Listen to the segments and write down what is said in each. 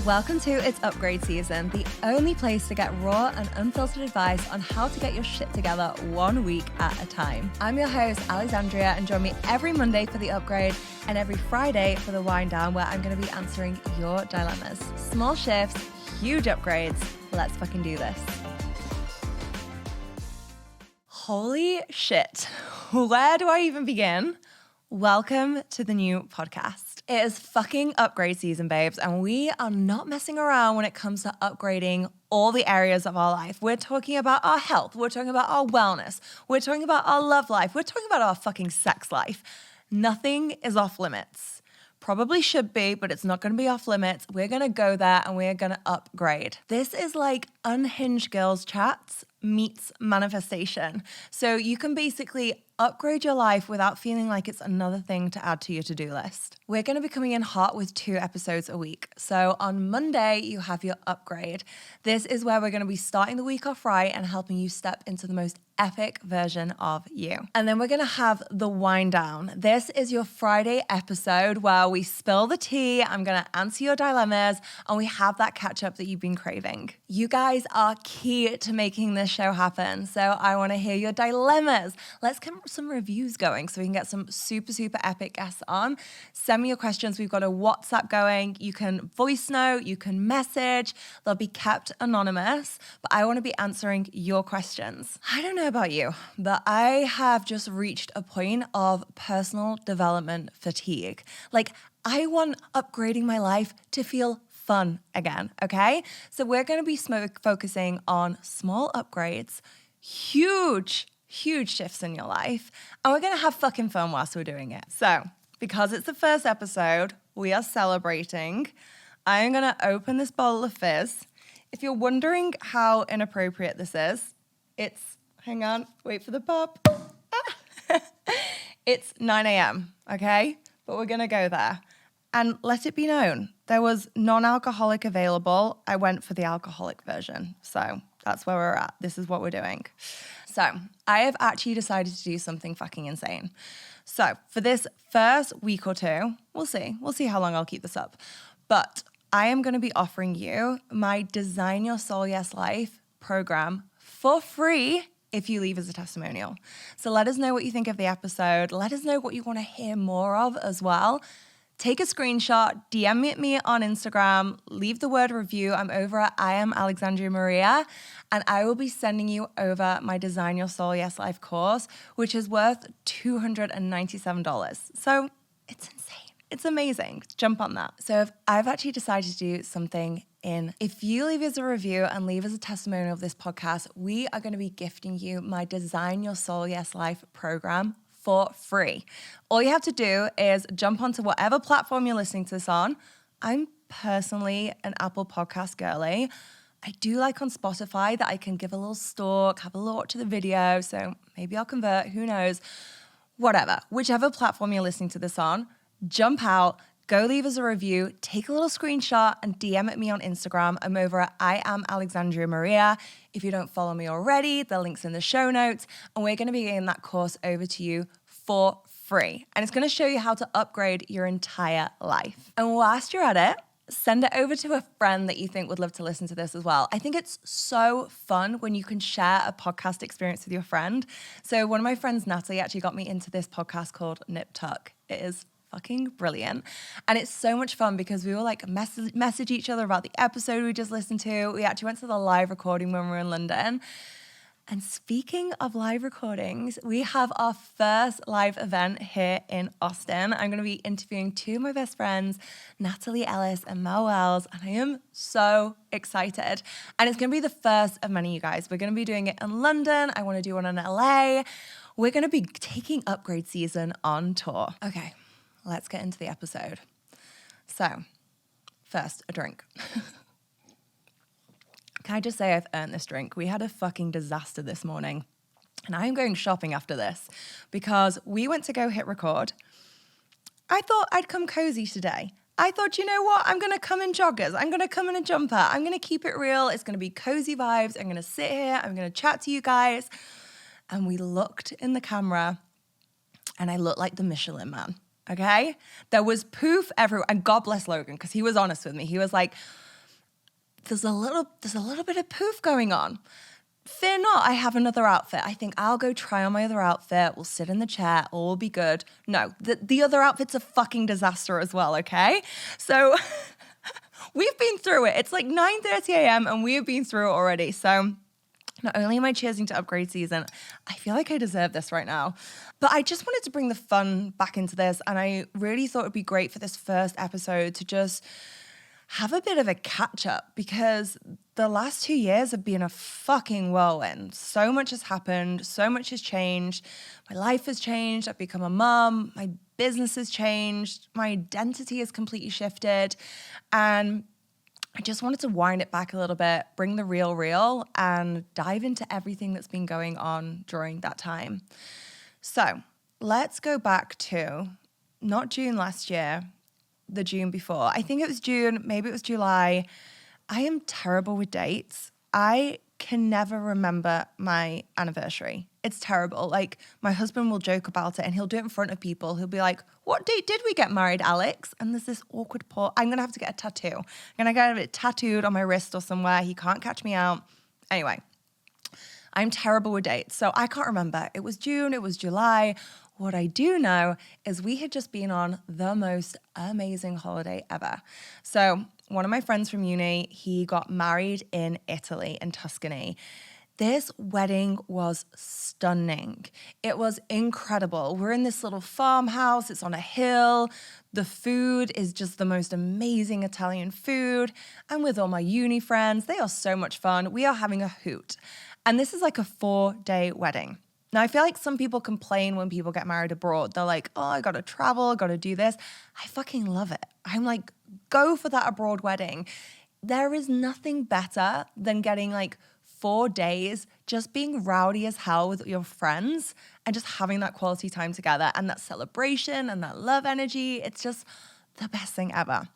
Welcome to It's Upgrade Season, the only place to get raw and unfiltered advice on how to get your shit together 1 week at a time. I'm your host, Alexandria, and join me every Monday for The Upgrade and every Friday for The Wind Down, where I'm going to be answering your dilemmas. Small shifts, huge upgrades. Let's fucking do this. Holy shit. Where do I even begin? Welcome to the new podcast. It is fucking upgrade season, babes, and we are not messing around when it comes to upgrading all the areas of our life. We're talking about our health. We're talking about our wellness. We're talking about our love life. We're talking about our fucking sex life. Nothing is off limits. Probably should be, but it's not going to be off limits. We're going to go there and we're going to upgrade. This is like unhinged girls chats meets manifestation. So you can basically upgrade your life without feeling like it's another thing to add to your to-do list. We're going to be coming in hot with 2 episodes a week. So on Monday, you have your upgrade. This is where we're going to be starting the week off right and helping you step into the most epic version of you. And then we're going to have the wind down. This is your Friday episode where we spill the tea. I'm going to answer your dilemmas and we have that catch up that you've been craving. You guys are key to making this show happen. So I want to hear your dilemmas. Let's get some reviews going so we can get some super epic guests on. Send me your questions. We've got a WhatsApp going. You can voice note, you can message. They'll be kept anonymous, but I want to be answering your questions. I don't know about you, but I have just reached a point of personal development fatigue. Like, I want upgrading my life to feel fun again, okay? So we're going to be focusing on small upgrades, huge shifts in your life, and we're going to have fucking fun whilst we're doing it. So, because it's the first episode, we are celebrating. I am going to open this bottle of fizz. If you're wondering how inappropriate this is, hang on, wait for the pop. It's 9 a.m., okay? But we're going to go there. And let it be known, there was non-alcoholic available. I went for the alcoholic version. So that's where we're at. This is what we're doing. So I have actually decided to do something fucking insane. So for this first week or two, we'll see how long I'll keep this up. But I am going to be offering you my Design Your Soul Yes Life program for free if you leave as a testimonial. So let us know what you think of the episode. Let us know what you want to hear more of as well. Take a screenshot, DM me on Instagram, leave the word review. I'm over at I am Alexandria Maria, and I will be sending you over my Design Your Soul Yes Life course, which is worth $297. So it's insane. It's amazing. Jump on that. So I've actually decided to do something if you leave us a review and leave us a testimonial of this podcast, we are going to be gifting you my Design Your Soul Yes Life program for free. All you have to do is jump onto whatever platform you're listening to this on. I'm personally an Apple Podcast girly. I do like on Spotify that I can give a little stalk, have a little watch of the video, so maybe I'll convert, who knows. Whatever, whichever platform you're listening to this on, jump out, go leave us a review, take a little screenshot and DM at me on Instagram. I'm over at I am Alexandria Maria. If you don't follow me already, the link's in the show notes. And we're going to be getting that course over to you for free. And it's going to show you how to upgrade your entire life. And whilst you're at it, send it over to a friend that you think would love to listen to this as well. I think it's so fun when you can share a podcast experience with your friend. So one of my friends, Natalie, actually got me into this podcast called Nip Tuck. It is fucking brilliant. And it's so much fun because we will like message each other about the episode we just listened to. We actually went to the live recording when we were in London. And speaking of live recordings, we have our first live event here in Austin. I'm going to be interviewing 2 of my best friends, Natalie Ellis and Mel Wells, and I am so excited. And it's going to be the first of many, you guys. We're going to be doing it in London. I want to do one in LA. We're going to be taking Upgrade Season on tour. Okay. Let's get into the episode. So, first, a drink. Can I just say I've earned this drink? We had a fucking disaster this morning. And I am going shopping after this because we went to go hit record. I thought I'd come cozy today. I thought, you know what? I'm going to come in joggers. I'm going to come in a jumper. I'm going to keep it real. It's going to be cozy vibes. I'm going to sit here. I'm going to chat to you guys. And we looked in the camera and I looked like the Michelin Man. okay? There was poof everywhere. And God bless Logan, because he was honest with me. He was like, there's a little bit of poof going on. Fear not, I have another outfit. I think I'll go try on my other outfit. We'll sit in the chair, all will be good. No, the other outfit's a fucking disaster as well, okay? So we've been through it. It's like 9:30 a.m. and we've been through it already. So not only am I cheersing to upgrade season, I feel like I deserve this right now. But I just wanted to bring the fun back into this, and I really thought it'd be great for this first episode to just have a bit of a catch up, because the last 2 years have been a fucking whirlwind. So much has happened. So much has changed. My life has changed. I've become a mum. My business has changed. My identity has completely shifted. And I just wanted to wind it back a little bit, bring the real, and dive into everything that's been going on during that time. So let's go back to not June last year, the June before. I think it was June, maybe it was July. I am terrible with dates. I can never remember my anniversary. It's terrible. Like, my husband will joke about it and he'll do it in front of people. He'll be like, what date did we get married, Alex? And there's this awkward pause. I'm going to have to get a tattoo. I'm going to get it tattooed on my wrist or somewhere. He can't catch me out. Anyway, I'm terrible with dates. So I can't remember. It was June, it was July. What I do know is we had just been on the most amazing holiday ever. So one of my friends from uni, he got married in Italy, in Tuscany. This wedding was stunning. It was incredible. We're in this little farmhouse. It's on a hill. The food is just the most amazing Italian food. I'm with all my uni friends. They are so much fun. We are having a hoot. And this is like a 4-day wedding. Now, I feel like some people complain when people get married abroad. They're like, oh, I got to travel, I got to do this. I fucking love it. I'm like, go for that abroad wedding. There is nothing better than getting like 4 days just being rowdy as hell with your friends and just having that quality time together and that celebration and that love energy. It's just the best thing ever.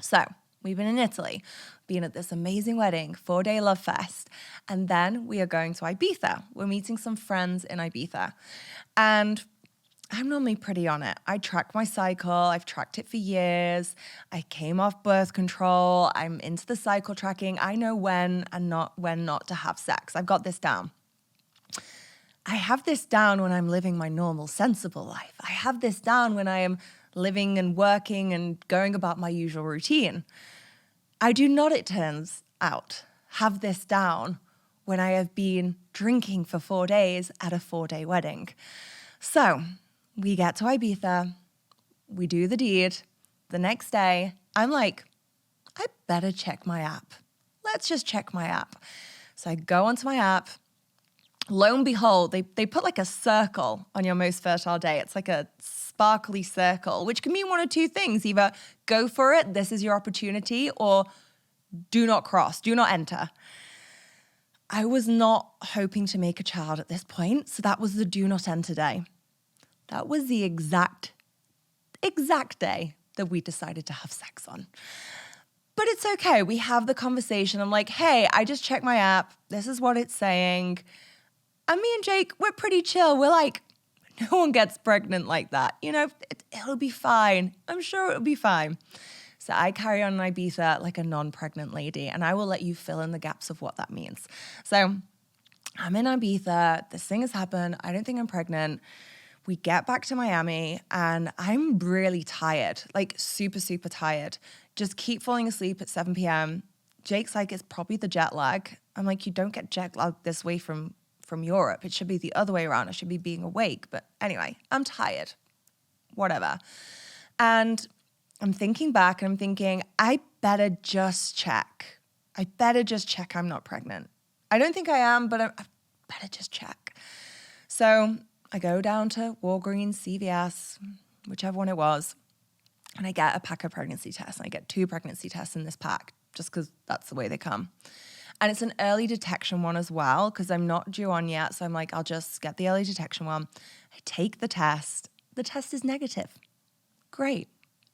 So we've been in Italy, been at this amazing wedding, 4-day love fest. And then we are going to Ibiza. We're meeting some friends in Ibiza. And I'm normally pretty on it. I track my cycle. I've tracked it for years. I came off birth control. I'm into the cycle tracking. I know when not to have sex. I've got this down. I have this down when I'm living my normal, sensible life. I have this down when I am living and working and going about my usual routine. I do not, it turns out, have this down when I have been drinking for 4 days at a 4-day wedding. So we get to Ibiza, we do the deed. The next day, I'm like, I better check my app. Let's just check my app. So I go onto my app. Lo and behold, they put like a circle on your most fertile day. It's like a sparkly circle, which can mean one of two things. Either go for it, this is your opportunity, or do not cross, do not enter. I was not hoping to make a child at this point, so that was the do not enter day. That was the exact day that we decided to have sex on. But it's okay. We have the conversation. I'm like, hey, I just checked my app. This is what it's saying. And me and Jake, we're pretty chill. We're like, no one gets pregnant like that. You know, it'll be fine. I'm sure it'll be fine. So I carry on in Ibiza like a non-pregnant lady, and I will let you fill in the gaps of what that means. So I'm in Ibiza. This thing has happened. I don't think I'm pregnant. We get back to Miami, and I'm really tired, like super, super tired. Just keep falling asleep at 7 p.m. Jake's like, it's probably the jet lag. I'm like, you don't get jet lag this way from Europe. It should be the other way around. I should be being awake. But anyway, I'm tired. Whatever. And I'm thinking back and I'm thinking, I better just check. I'm not pregnant. I don't think I am, but I better just check. So I go down to Walgreens, CVS, whichever one it was, and I get a pack of pregnancy tests. And I get 2 pregnancy tests in this pack just because that's the way they come. And it's an early detection one as well because I'm not due on yet. So I'm like, I'll just get the early detection one. I take the test. The test is negative. Great.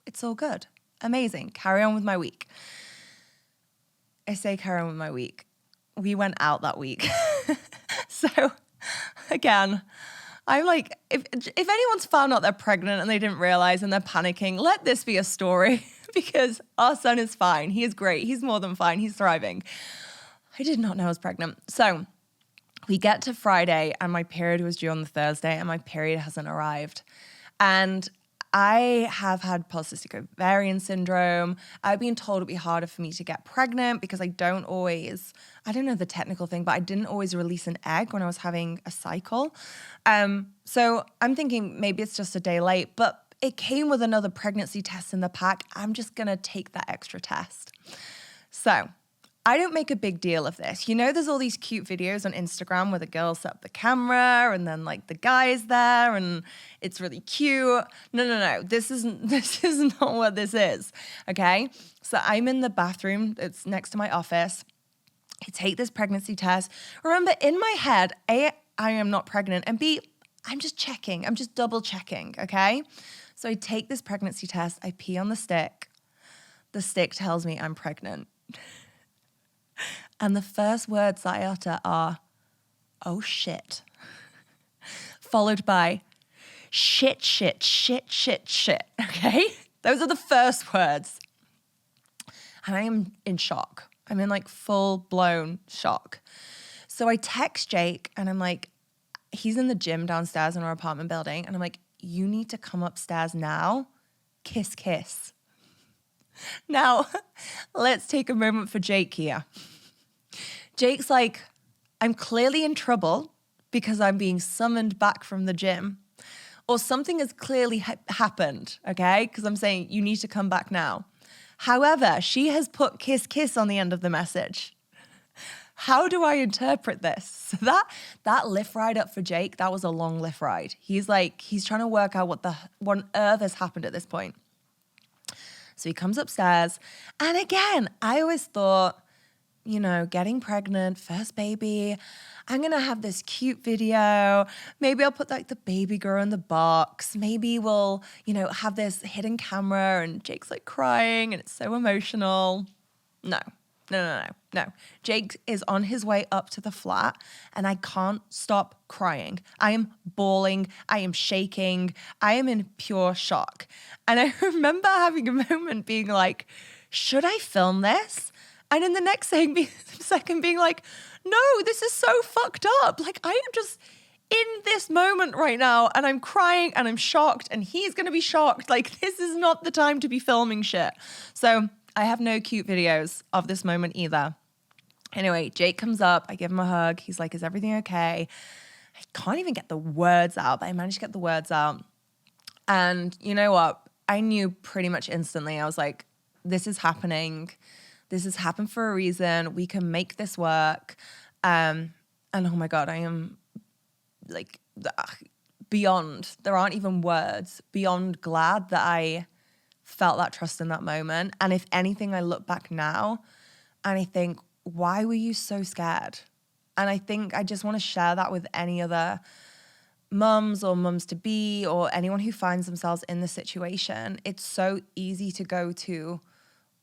It's all good. Amazing. Carry on with my week. I say carry on with my week. We went out that week. So again, I'm like, if anyone's found out they're pregnant and they didn't realize and they're panicking, let this be a story because our son is fine. He is great. He's more than fine. He's thriving. I did not know I was pregnant. So we get to Friday and my period was due on the Thursday and my period hasn't arrived. And I have had polycystic ovarian syndrome. I've been told it'd be harder for me to get pregnant because I don't know the technical thing, but I didn't always release an egg when I was having a cycle. So I'm thinking maybe it's just a day late, but it came with another pregnancy test in the pack. I'm just going to take that extra test. So I don't make a big deal of this. You know, there's all these cute videos on Instagram where the girl set up the camera and then like the guy's there and it's really cute. No. This is not what this is. Okay. So I'm in the bathroom. It's next to my office. I take this pregnancy test. Remember, in my head, A, I am not pregnant, and B, I'm just checking. I'm just double checking. Okay. So I take this pregnancy test. I pee on the stick. The stick tells me I'm pregnant. And the first words that I utter are, oh shit, followed by shit, okay? Those are the first words. And I am in shock. I'm in like full blown shock. So I text Jake and I'm like, he's in the gym downstairs in our apartment building. And I'm like, you need to come upstairs now, kiss. Now, let's take a moment for Jake here. Jake's like, I'm clearly in trouble because I'm being summoned back from the gym, or something has clearly happened, okay? Because I'm saying you need to come back now. However, she has put kiss on the end of the message. How do I interpret this? So that lift ride up for Jake, that was a long lift ride. He's trying to work out what on earth has happened at this point. So he comes upstairs, and again, I always thought, you know, getting pregnant, first baby, I'm going to have this cute video. Maybe I'll put like the baby girl in the box. Maybe we'll, you know, have this hidden camera and Jake's like crying and it's so emotional. No. Jake is on his way up to the flat and I can't stop crying. I am bawling. I am shaking. I am in pure shock. And I remember having a moment being like, should I film this? And in the next second being like, no, this is so fucked up. Like, I am just in this moment right now and I'm crying and I'm shocked and he's going to be shocked. Like, this is not the time to be filming shit. So I have no cute videos of this moment either. Anyway, Jake comes up. I give him a hug. He's like, is everything okay? I can't even get the words out, but I managed to get the words out. And you know what? I knew pretty much instantly. I was like, this is happening. This has happened for a reason. We can make this work. And oh my God, I am like beyond, there aren't even words, beyond glad that I felt that trust in that moment. And if anything, I look back now and I think, why were you so scared? And I think I just want to share that with any other mums or mums to be or anyone who finds themselves in this situation. It's so easy to go to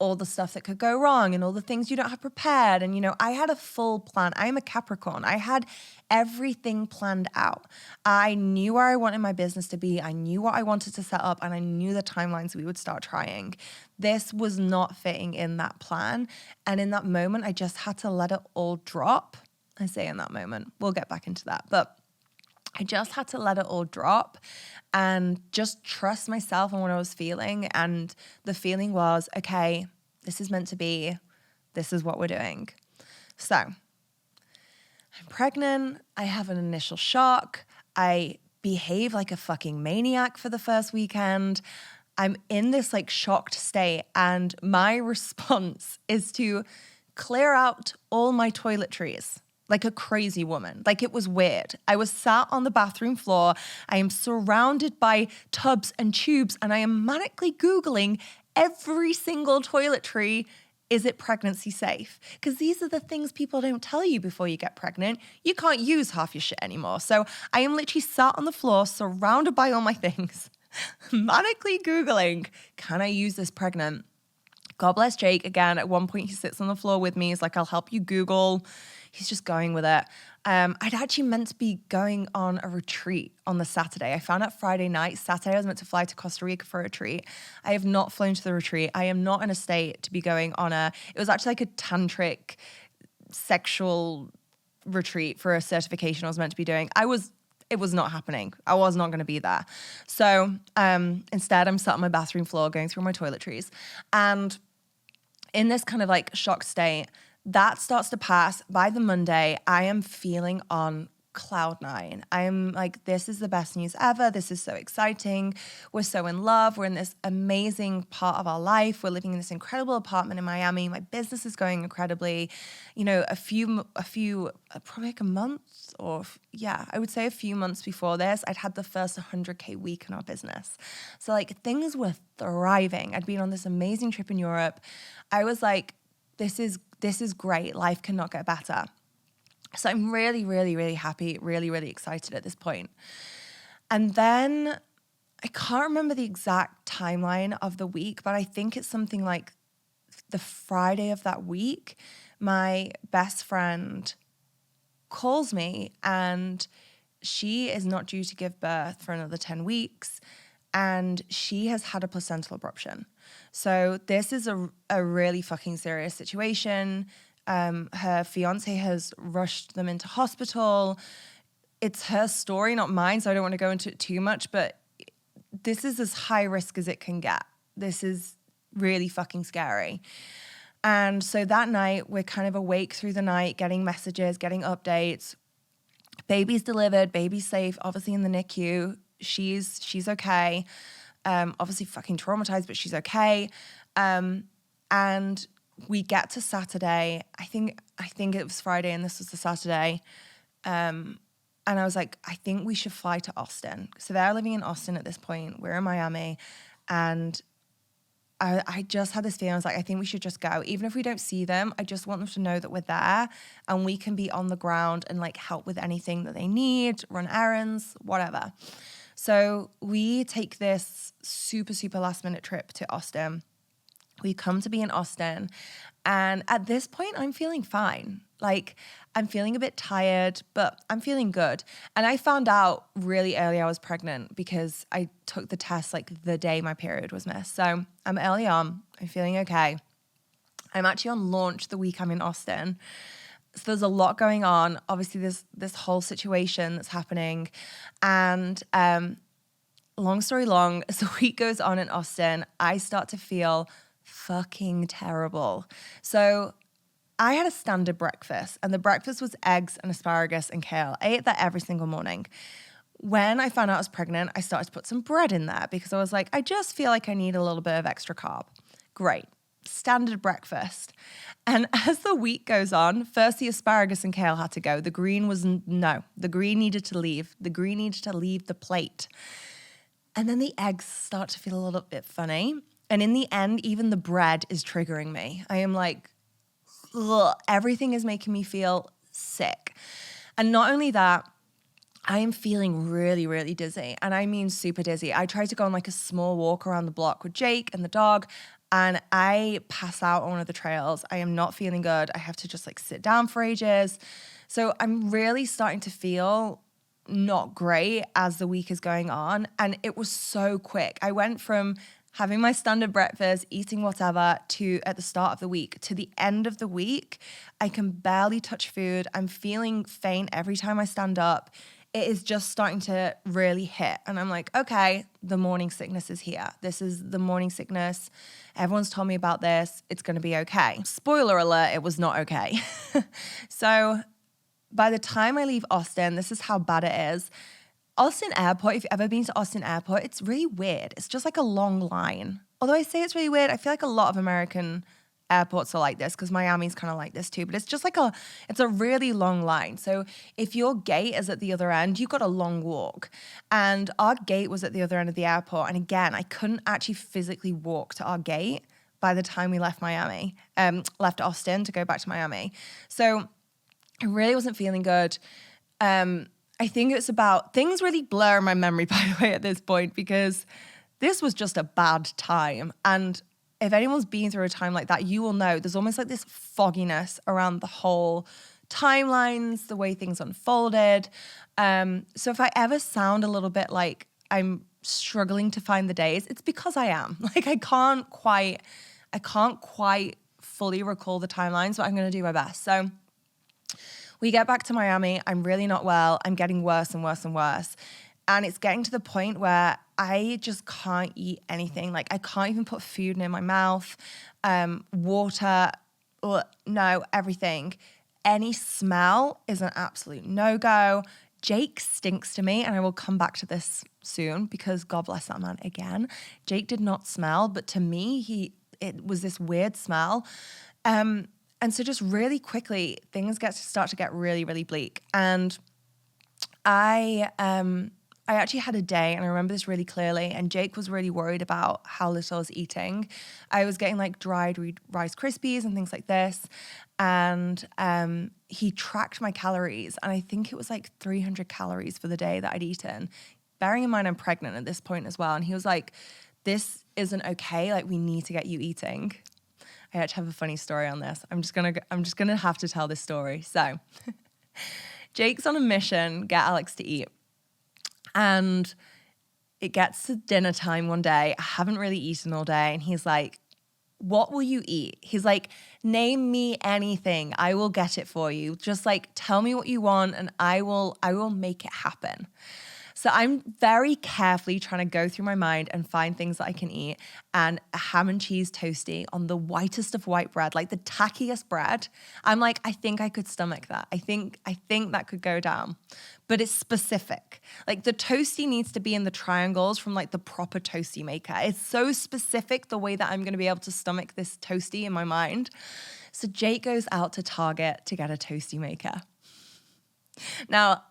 all the stuff that could go wrong and all the things you don't have prepared. And, you know, I had a full plan. I am a Capricorn. I had everything planned out. I knew where I wanted my business to be. I knew what I wanted to set up and I knew the timelines we would start trying. This was not fitting in that plan. And in that moment, I just had to let it all drop. I say in that moment, we'll get back into that. But I just had to let it all drop and just trust myself on what I was feeling. And the feeling was, okay, this is meant to be. This is what we're doing. So I'm pregnant. I have an initial shock. I behave like a fucking maniac for the first weekend. I'm in this like shocked state. And my response is to clear out all my toiletries. Like a crazy woman. Like it was weird. I was sat on the bathroom floor. I am surrounded by tubs and tubes and I am manically Googling every single toiletry. Is it pregnancy safe? Because these are the things people don't tell you before you get pregnant. You can't use half your shit anymore. So I am literally sat on the floor surrounded by all my things, manically Googling, can I use this pregnant? God bless Jake. Again, at one point he sits on the floor with me. He's like, I'll help you Google. He's just going with it. I'd actually meant to be going on a retreat on the Saturday. I found out Friday night. Saturday, I was meant to fly to Costa Rica for a retreat. I have not flown to the retreat. I am not in a state to be going on it was actually like a tantric sexual retreat for a certification I was meant to be doing. It was not happening. I was not going to be there. So instead, I'm sat on my bathroom floor going through my toiletries. And in this kind of like shocked state, that starts to pass. By the Monday, I am feeling on cloud nine. I'm like, this is the best news ever. This is so exciting. We're so in love. We're in this amazing part of our life. We're living in this incredible apartment in Miami. My business is going incredibly. You know, probably like a month I would say a few months before this, I'd had the first 100K week in our business. So like things were thriving. I'd been on this amazing trip in Europe. I was like, this is great. Life cannot get better. So I'm really, really, really happy, really, really excited at this point. And then I can't remember the exact timeline of the week, but I think it's something like the Friday of that week, my best friend calls me and she is not due to give birth for another 10 weeks and she has had a placental abruption. So this is a really fucking serious situation. Her fiance has rushed them into hospital. It's her story, not mine, so I don't want to go into it too much, but this is as high risk as it can get. This is really fucking scary. And so that night, we're kind of awake through the night, getting messages, getting updates. Baby's delivered, baby's safe, obviously in the NICU. She's okay. Obviously fucking traumatized, but she's okay. And we get to Saturday. I think it was Friday and this was the Saturday. And I was like, I think we should fly to Austin. So they're living in Austin at this point. We're in Miami. And I just had this feeling. I was like, I think we should just go. Even if we don't see them, I just want them to know that we're there and we can be on the ground and like help with anything that they need, run errands, whatever. So we take this super, super last minute trip to Austin. We come to be in Austin. And at this point, I'm feeling fine. Like, I'm feeling a bit tired, but I'm feeling good. And I found out really early I was pregnant because I took the test like the day my period was missed. So I'm early on. I'm feeling okay. I'm actually on launch the week I'm in Austin. So there's a lot going on. Obviously, there's this whole situation that's happening. And long story long, as the week goes on in Austin, I start to feel fucking terrible. So I had a standard breakfast, and the breakfast was eggs and asparagus and kale. I ate that every single morning. When I found out I was pregnant, I started to put some bread in there because I was like, I just feel like I need a little bit of extra carb. Great. Standard breakfast. And as the week goes on, first the asparagus and kale had to go. The green was no. The green needed to leave. The green needed to leave the plate. And then the eggs start to feel a little bit funny. And in the end, even the bread is triggering me. I am like, ugh, everything is making me feel sick. And not only that, I am feeling really, really dizzy. And I mean super dizzy. I tried to go on like a small walk around the block with Jake and the dog, and I pass out on one of the trails. I am not feeling good. I have to just like sit down for ages. So I'm really starting to feel not great as the week is going on. And it was so quick. I went from having my standard breakfast, eating whatever, to at the start of the week, to the end of the week, I can barely touch food. I'm feeling faint every time I stand up. It is just starting to really hit. And I'm like, okay, the morning sickness is here. This is the morning sickness. Everyone's told me about this. It's going to be okay. Spoiler alert, it was not okay. So by the time I leave Austin, this is how bad it is. Austin Airport, if you've ever been to Austin Airport, it's really weird. It's just like a long line. Although I say it's really weird, I feel like a lot of American airports are like this because Miami's kind of like this too. But it's just like it's a really long line. So if your gate is at the other end, you've got a long walk. And our gate was at the other end of the airport. And again, I couldn't actually physically walk to our gate by the time we left left Austin to go back to Miami. So I really wasn't feeling good. I think it's about, things really blur in my memory, by the way, at this point, because this was just a bad time. And if anyone's been through a time like that, you will know there's almost like this fogginess around the whole timelines, the way things unfolded. So if I ever sound a little bit like I'm struggling to find the days, it's because I am. Like I can't quite fully recall the timelines, but I'm going to do my best. So we get back to Miami. I'm really not well. I'm getting worse and worse and worse. And it's getting to the point where I just can't eat anything. Like I can't even put food near my mouth, water, no, everything. Any smell is an absolute no-go. Jake stinks to me, and I will come back to this soon because God bless that man again. Jake did not smell, but to me, it was this weird smell. And so just really quickly, things start to get really, really bleak. And I actually had a day, and I remember this really clearly, and Jake was really worried about how little I was eating. I was getting like dried Rice Krispies and things like this, and he tracked my calories, and I think it was like 300 calories for the day that I'd eaten. Bearing in mind I'm pregnant at this point as well, and he was like, this isn't okay, like we need to get you eating. I actually have a funny story on this. I'm just gonna have to tell this story. So Jake's on a mission, get Alex to eat. And it gets to dinner time one day. I haven't really eaten all day. And he's like, what will you eat? He's like, name me anything. I will get it for you. Just like, tell me what you want and I will make it happen. So I'm very carefully trying to go through my mind and find things that I can eat. And a ham and cheese toastie on the whitest of white bread, like the tackiest bread. I'm like, I think I could stomach that. I think that could go down. But it's specific. Like the toastie needs to be in the triangles from like the proper toastie maker. It's so specific the way that I'm going to be able to stomach this toastie in my mind. So Jake goes out to Target to get a toastie maker. Now,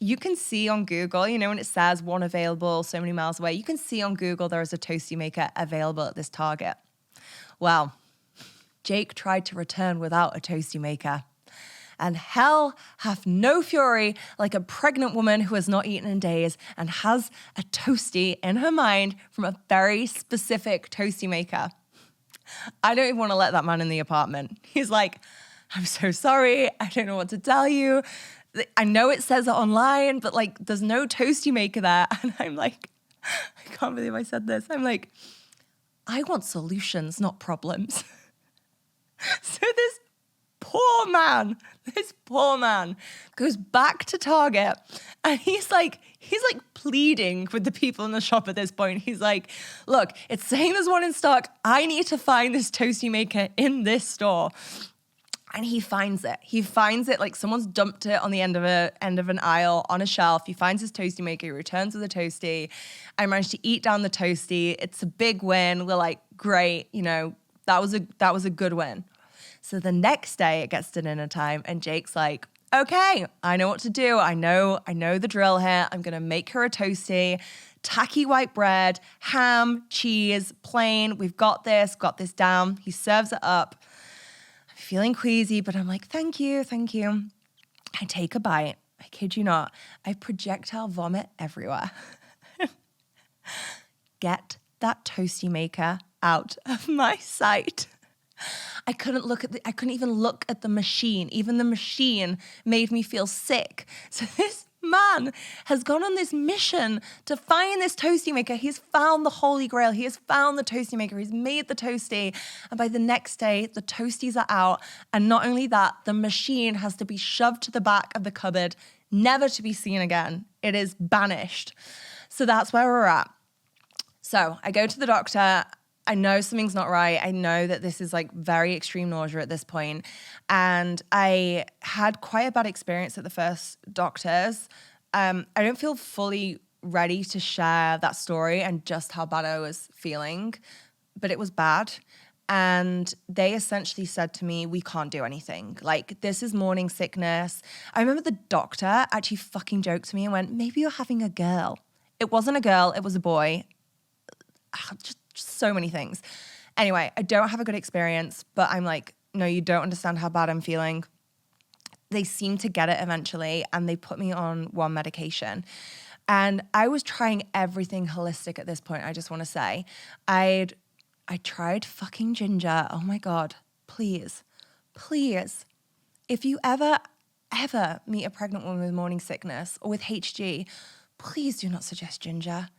you can see on Google, you know, when it says one available so many miles away, you can see on Google there is a toastie maker available at this Target. Well, Jake tried to return without a toastie maker. And hell hath no fury like a pregnant woman who has not eaten in days and has a toastie in her mind from a very specific toastie maker. I don't even want to let that man in the apartment. He's like, I'm so sorry. I don't know what to tell you. I know it says it online, but like there's no toastie maker there. And I'm like, I can't believe I said this. I'm like, I want solutions, not problems. So this poor man goes back to Target and he's like pleading with the people in the shop at this point. He's like, look, it's saying there's one in stock. I need to find this toastie maker in this store. And he finds it. He finds it like someone's dumped it on the end of an aisle on a shelf. He finds his toastie maker. He returns with a toastie. I managed to eat down the toastie. It's a big win. We're like, great, you know, that was a good win. So the next day it gets to dinner time and Jake's like, okay, I know what to do. I know the drill here. I'm gonna make her a toastie, tacky white bread, ham, cheese, plain. We've got this down. He serves it up. Feeling queasy, but I'm like, thank you. I take a bite. I kid you not. I projectile vomit everywhere. Get that toastie maker out of my sight. I couldn't even look at the machine. Even the machine made me feel sick. So this man has gone on this mission to find this toastie maker. He's found the holy grail. He has found the toastie maker. He's made the toastie. And by the next day, the toasties are out. And not only that, the machine has to be shoved to the back of the cupboard, never to be seen again. It is banished. So that's where we're at. So I go to the doctor. I know something's not right. I know that this is like very extreme nausea at this point. And I had quite a bad experience at the first doctor's. I don't feel fully ready to share that story and just how bad I was feeling, but it was bad. And they essentially said to me, we can't do anything. Like, this is morning sickness. I remember the doctor actually fucking joked to me and went, maybe you're having a girl. It wasn't a girl, it was a boy. Just so many things. Anyway, I don't have a good experience, but I'm like, no, you don't understand how bad I'm feeling. They seem to get it eventually, and they put me on one medication. And I was trying everything holistic at this point, I just want to say. I tried fucking ginger. Oh my God, please. If you ever ever meet a pregnant woman with morning sickness or with HG, please do not suggest ginger.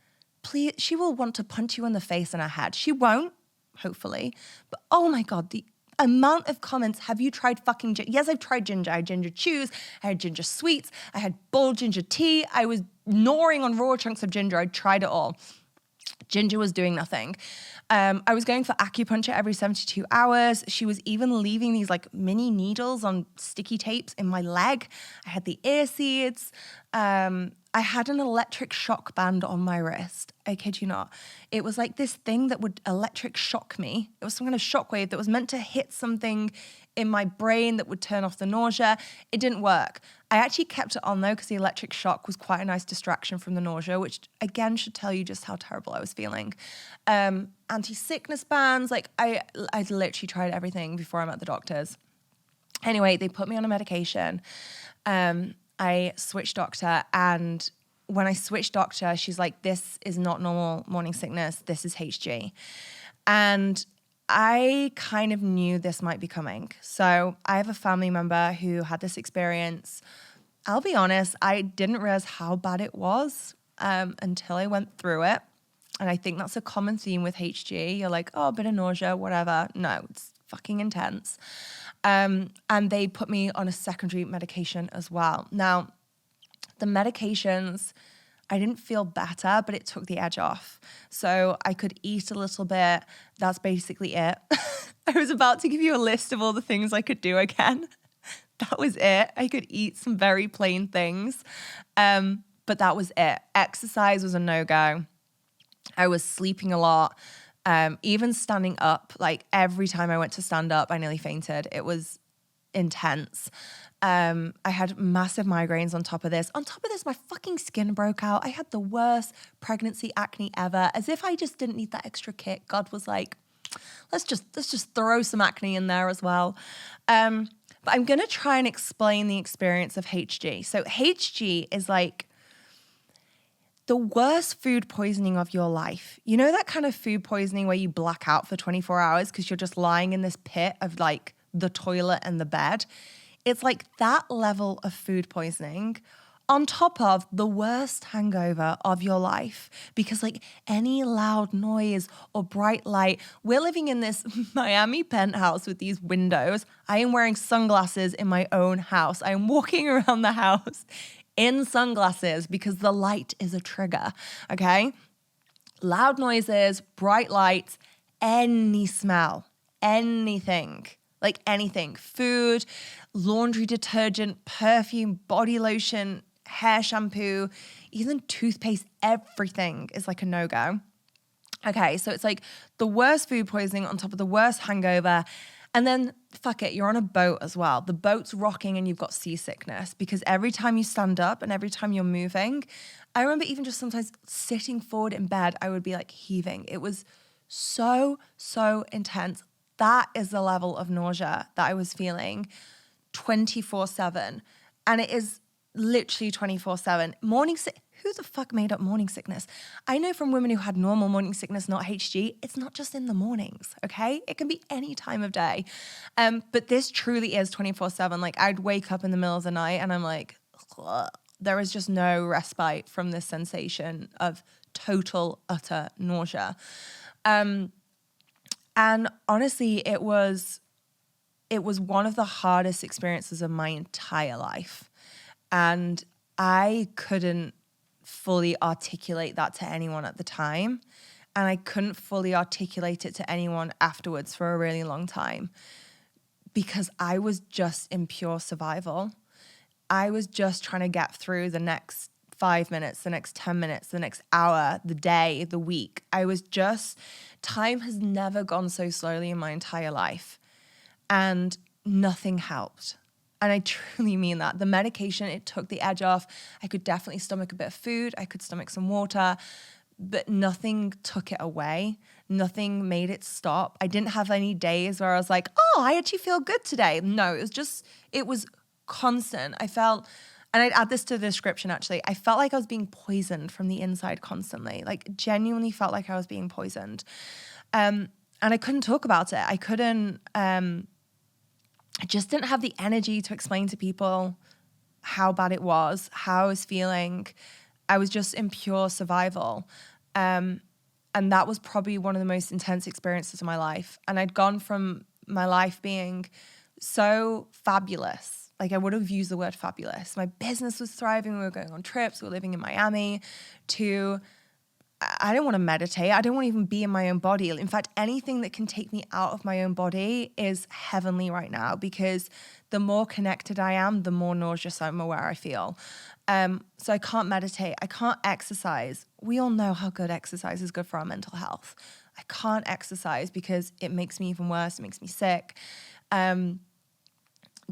Please, she will want to punch you in the face in her head. She won't, hopefully. But oh my God, the amount of comments, have you tried fucking ginger? Yes, I've tried ginger. I had ginger chews. I had ginger sweets. I had boiled ginger tea. I was gnawing on raw chunks of ginger. I tried it all. Ginger was doing nothing. I was going for acupuncture every 72 hours. She was even leaving these like mini needles on sticky tapes in my leg. I had the ear seeds. I had an electric shock band on my wrist. I kid you not. It was like this thing that would electric shock me. It was some kind of shockwave that was meant to hit something in my brain that would turn off the nausea. It didn't work. I actually kept it on though because the electric shock was quite a nice distraction from the nausea, which again should tell you just how terrible I was feeling. Anti-sickness bands, like I literally tried everything before I'm at the doctor's. Anyway, they put me on a medication. I switched doctor, and when I switched doctor, she's like, this is not normal morning sickness, this is HG. And I kind of knew this might be coming. So I have a family member who had this experience. I'll be honest, I didn't realize how bad it was until I went through it. And I think that's a common theme with HG. You're like, oh, a bit of nausea, whatever. No, it's fucking intense. And they put me on a secondary medication as well. Now, the medications, I didn't feel better, but it took the edge off. So I could eat a little bit. That's basically it. I was about to give you a list of all the things I could do again. That was it. I could eat some very plain things. But that was it. Exercise was a no-go. I was sleeping a lot. Even standing up, like every time I went to stand up, I nearly fainted. It was intense. I had massive migraines on top of this. On top of this, my fucking skin broke out. I had the worst pregnancy acne ever, as if I just didn't need that extra kick. God was like, let's just throw some acne in there as well. But I'm going to try and explain the experience of HG. So HG is like the worst food poisoning of your life. You know that kind of food poisoning where you black out for 24 hours because you're just lying in this pit of like the toilet and the bed? It's like that level of food poisoning on top of the worst hangover of your life, because like any loud noise or bright light, we're living in this Miami penthouse with these windows. I am wearing sunglasses in my own house. I am walking around the house in sunglasses because the light is a trigger, okay? Loud noises, bright lights, any smell, anything, like anything, food, laundry detergent, perfume, body lotion, hair shampoo, even toothpaste, everything is like a no-go. Okay, so it's like the worst food poisoning on top of the worst hangover. And then, fuck it, you're on a boat as well. The boat's rocking and you've got seasickness because every time you stand up and every time you're moving, I remember even just sometimes sitting forward in bed, I would be like heaving. It was so intense. That is the level of nausea that I was feeling 24/7. And it is literally 24/7. Who the fuck made up morning sickness? I know from women who had normal morning sickness, not HG, it's not just in the mornings, okay? It can be any time of day. But this truly is 24/7. Like I'd wake up in the middle of the night and I'm like, ugh. There is just no respite from this sensation of total, utter nausea. And honestly, it was one of the hardest experiences of my entire life. And I couldn't fully articulate that to anyone at the time. And I couldn't fully articulate it to anyone afterwards for a really long time because I was just in pure survival. I was just trying to get through the next 5 minutes, the next 10 minutes, the next hour, the day, the week. Time has never gone so slowly in my entire life. And nothing helped. And I truly mean that. The medication, it took the edge off. I could definitely stomach a bit of food. I could stomach some water, but nothing took it away. Nothing made it stop. I didn't have any days where I was like, oh, I actually feel good today. No, it was constant. I felt, and I'd add this to the description actually, I felt like I was being poisoned from the inside constantly. Like genuinely felt like I was being poisoned. And I couldn't talk about it. I just didn't have the energy to explain to people how bad it was, how I was feeling. I was just in pure survival. And that was probably one of the most intense experiences of my life. And I'd gone from my life being so fabulous, like I would have used the word fabulous. My business was thriving. We were going on trips. We were living in Miami, to I don't want to meditate. I don't want to even be in my own body. In fact, anything that can take me out of my own body is heavenly right now, because the more connected I am, the more nauseous I'm aware I feel. So I can't meditate. I can't exercise. We all know how good exercise is good for our mental health. I can't exercise because it makes me even worse. It makes me sick.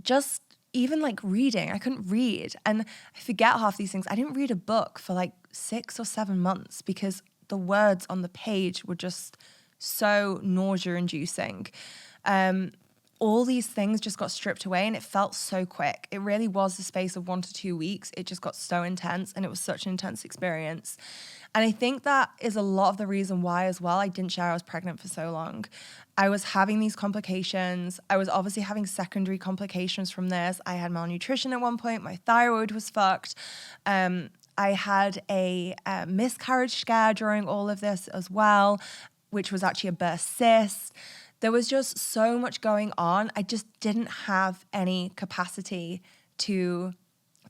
Just even like reading, I couldn't read. And I forget half these things. I didn't read a book for like 6 or 7 months because the words on the page were just so nausea inducing. All these things just got stripped away, and it felt so quick. It really was the space of 1 to 2 weeks. It just got so intense, and it was such an intense experience. And I think that is a lot of the reason why as well I didn't share I was pregnant for so long. I was having these complications. I was obviously having secondary complications from this. I had malnutrition at one point. My thyroid was fucked. I had a miscarriage scare during all of this as well, which was actually a burst cyst. There was just so much going on. I just didn't have any capacity to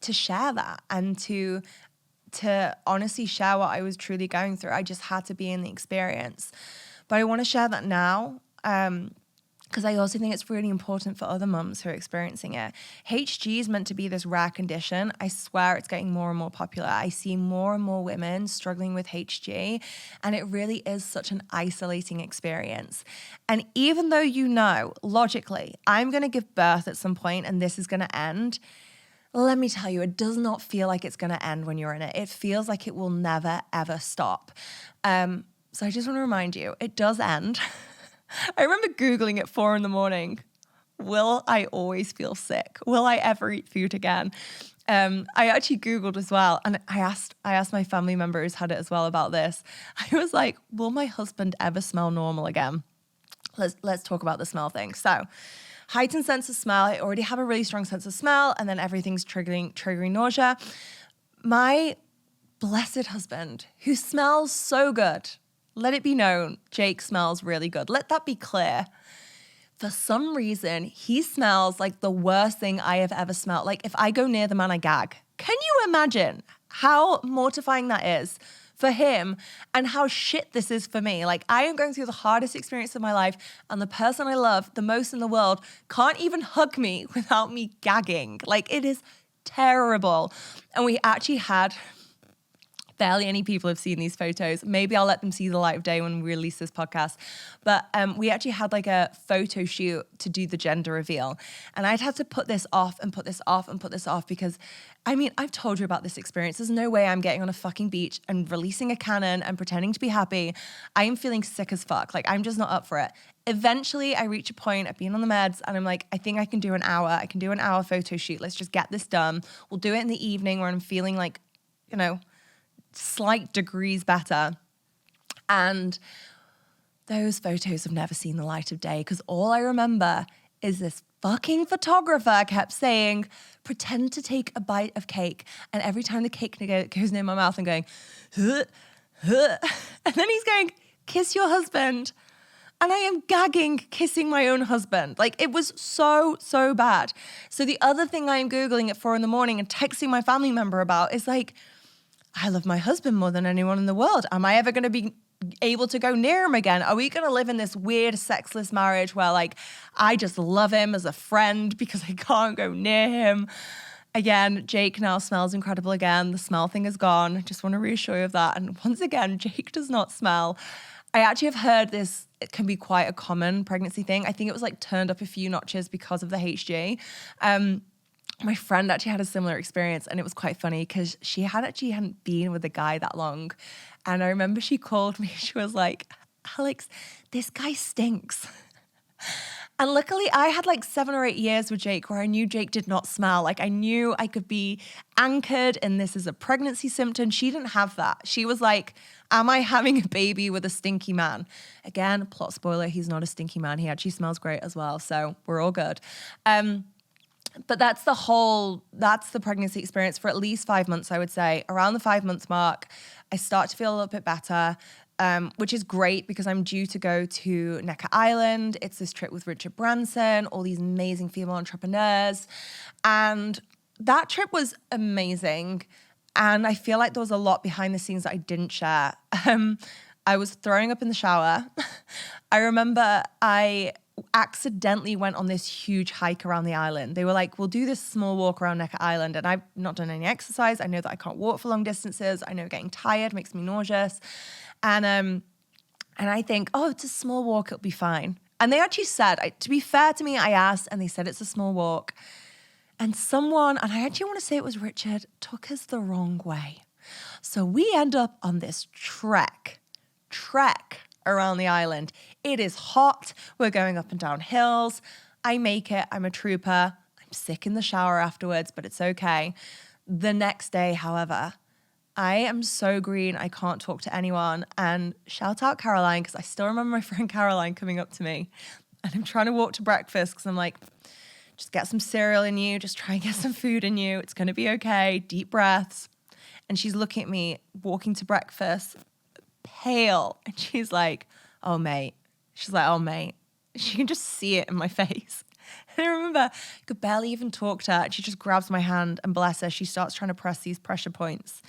share that and to honestly share what I was truly going through. I just had to be in the experience. But I want to share that now, because I also think it's really important for other mums who are experiencing it. HG is meant to be this rare condition. I swear it's getting more and more popular. I see more and more women struggling with HG, and it really is such an isolating experience. And even though you know, logically, I'm going to give birth at some point and this is going to end, let me tell you, it does not feel like it's going to end when you're in it. It feels like it will never, ever stop. So I just want to remind you, it does end. I remember Googling at 4 a.m, will I always feel sick? Will I ever eat food again? I actually Googled as well, and I asked my family member who's had it as well about this. I was like, will my husband ever smell normal again? Let's talk about the smell thing. So, heightened sense of smell. I already have a really strong sense of smell, and then everything's triggering nausea. My blessed husband, who smells so good, let it be known, Jake smells really good. Let that be clear. For some reason, he smells like the worst thing I have ever smelled. Like if I go near the man, I gag. Can you imagine how mortifying that is for him and how shit this is for me? Like I am going through the hardest experience of my life, and the person I love the most in the world can't even hug me without me gagging. Like it is terrible. And we actually had... barely any people have seen these photos. Maybe I'll let them see the light of day when we release this podcast. But we actually had like a photo shoot to do the gender reveal. And I'd had to put this off and put this off and put this off because, I mean, I've told you about this experience. There's no way I'm getting on a fucking beach and releasing a cannon and pretending to be happy. I am feeling sick as fuck. Like, I'm just not up for it. Eventually, I reach a point of being on the meds and I'm like, I think I can do an hour. I can do an hour photo shoot. Let's just get this done. We'll do it in the evening where I'm feeling like, you know, slight degrees better. And those photos have never seen the light of day because all I remember is this fucking photographer kept saying, pretend to take a bite of cake. And every time the cake goes near my mouth, I'm going, huh, huh. And then he's going, kiss your husband. And I am gagging, kissing my own husband. Like it was so, so bad. So the other thing I am Googling at 4 a.m. and texting my family member about is like, I love my husband more than anyone in the world. Am I ever going to be able to go near him again? Are we going to live in this weird sexless marriage where like I just love him as a friend because I can't go near him? Again, Jake now smells incredible again. The smell thing is gone. I just want to reassure you of that. And once again, Jake does not smell. I actually have heard this, it can be quite a common pregnancy thing. I think it was like turned up a few notches because of the HG. My friend actually had a similar experience, and it was quite funny because she hadn't been with a guy that long. And I remember she called me, she was like, Alex, this guy stinks. And luckily I had like 7 or 8 years with Jake where I knew Jake did not smell. Like I knew I could be anchored and this is a pregnancy symptom. She didn't have that. She was like, am I having a baby with a stinky man? Again, plot spoiler, he's not a stinky man. He actually smells great as well. So we're all good. But that's the pregnancy experience for at least 5 months, I would say. Around the 5 months mark, I start to feel a little bit better, which is great because I'm due to go to Necker Island. It's this trip with Richard Branson, all these amazing female entrepreneurs. And that trip was amazing. And I feel like there was a lot behind the scenes that I didn't share. I was throwing up in the shower. I remember I accidentally went on this huge hike around the island. They were like, we'll do this small walk around Necker Island. And I've not done any exercise. I know that I can't walk for long distances. I know getting tired makes me nauseous. And I think, oh, it's a small walk, it'll be fine. And they actually said, to be fair to me, I asked and they said it's a small walk. And someone, and I actually want to say it was Richard, took us the wrong way. So we end up on this trek around the island. It is hot. We're going up and down hills. I make it. I'm a trooper. I'm sick in the shower afterwards, but it's okay. The next day, however, I am so green. I can't talk to anyone. And shout out Caroline, because I still remember my friend Caroline coming up to me. And I'm trying to walk to breakfast because I'm like, just get some cereal in you. Just try and get some food in you. It's going to be okay. Deep breaths. And she's looking at me, walking to breakfast, pale. And she's like, oh, mate. She's like, oh, mate. She can just see it in my face. And I remember I could barely even talk to her. And she just grabs my hand and bless her, she starts trying to press these pressure points.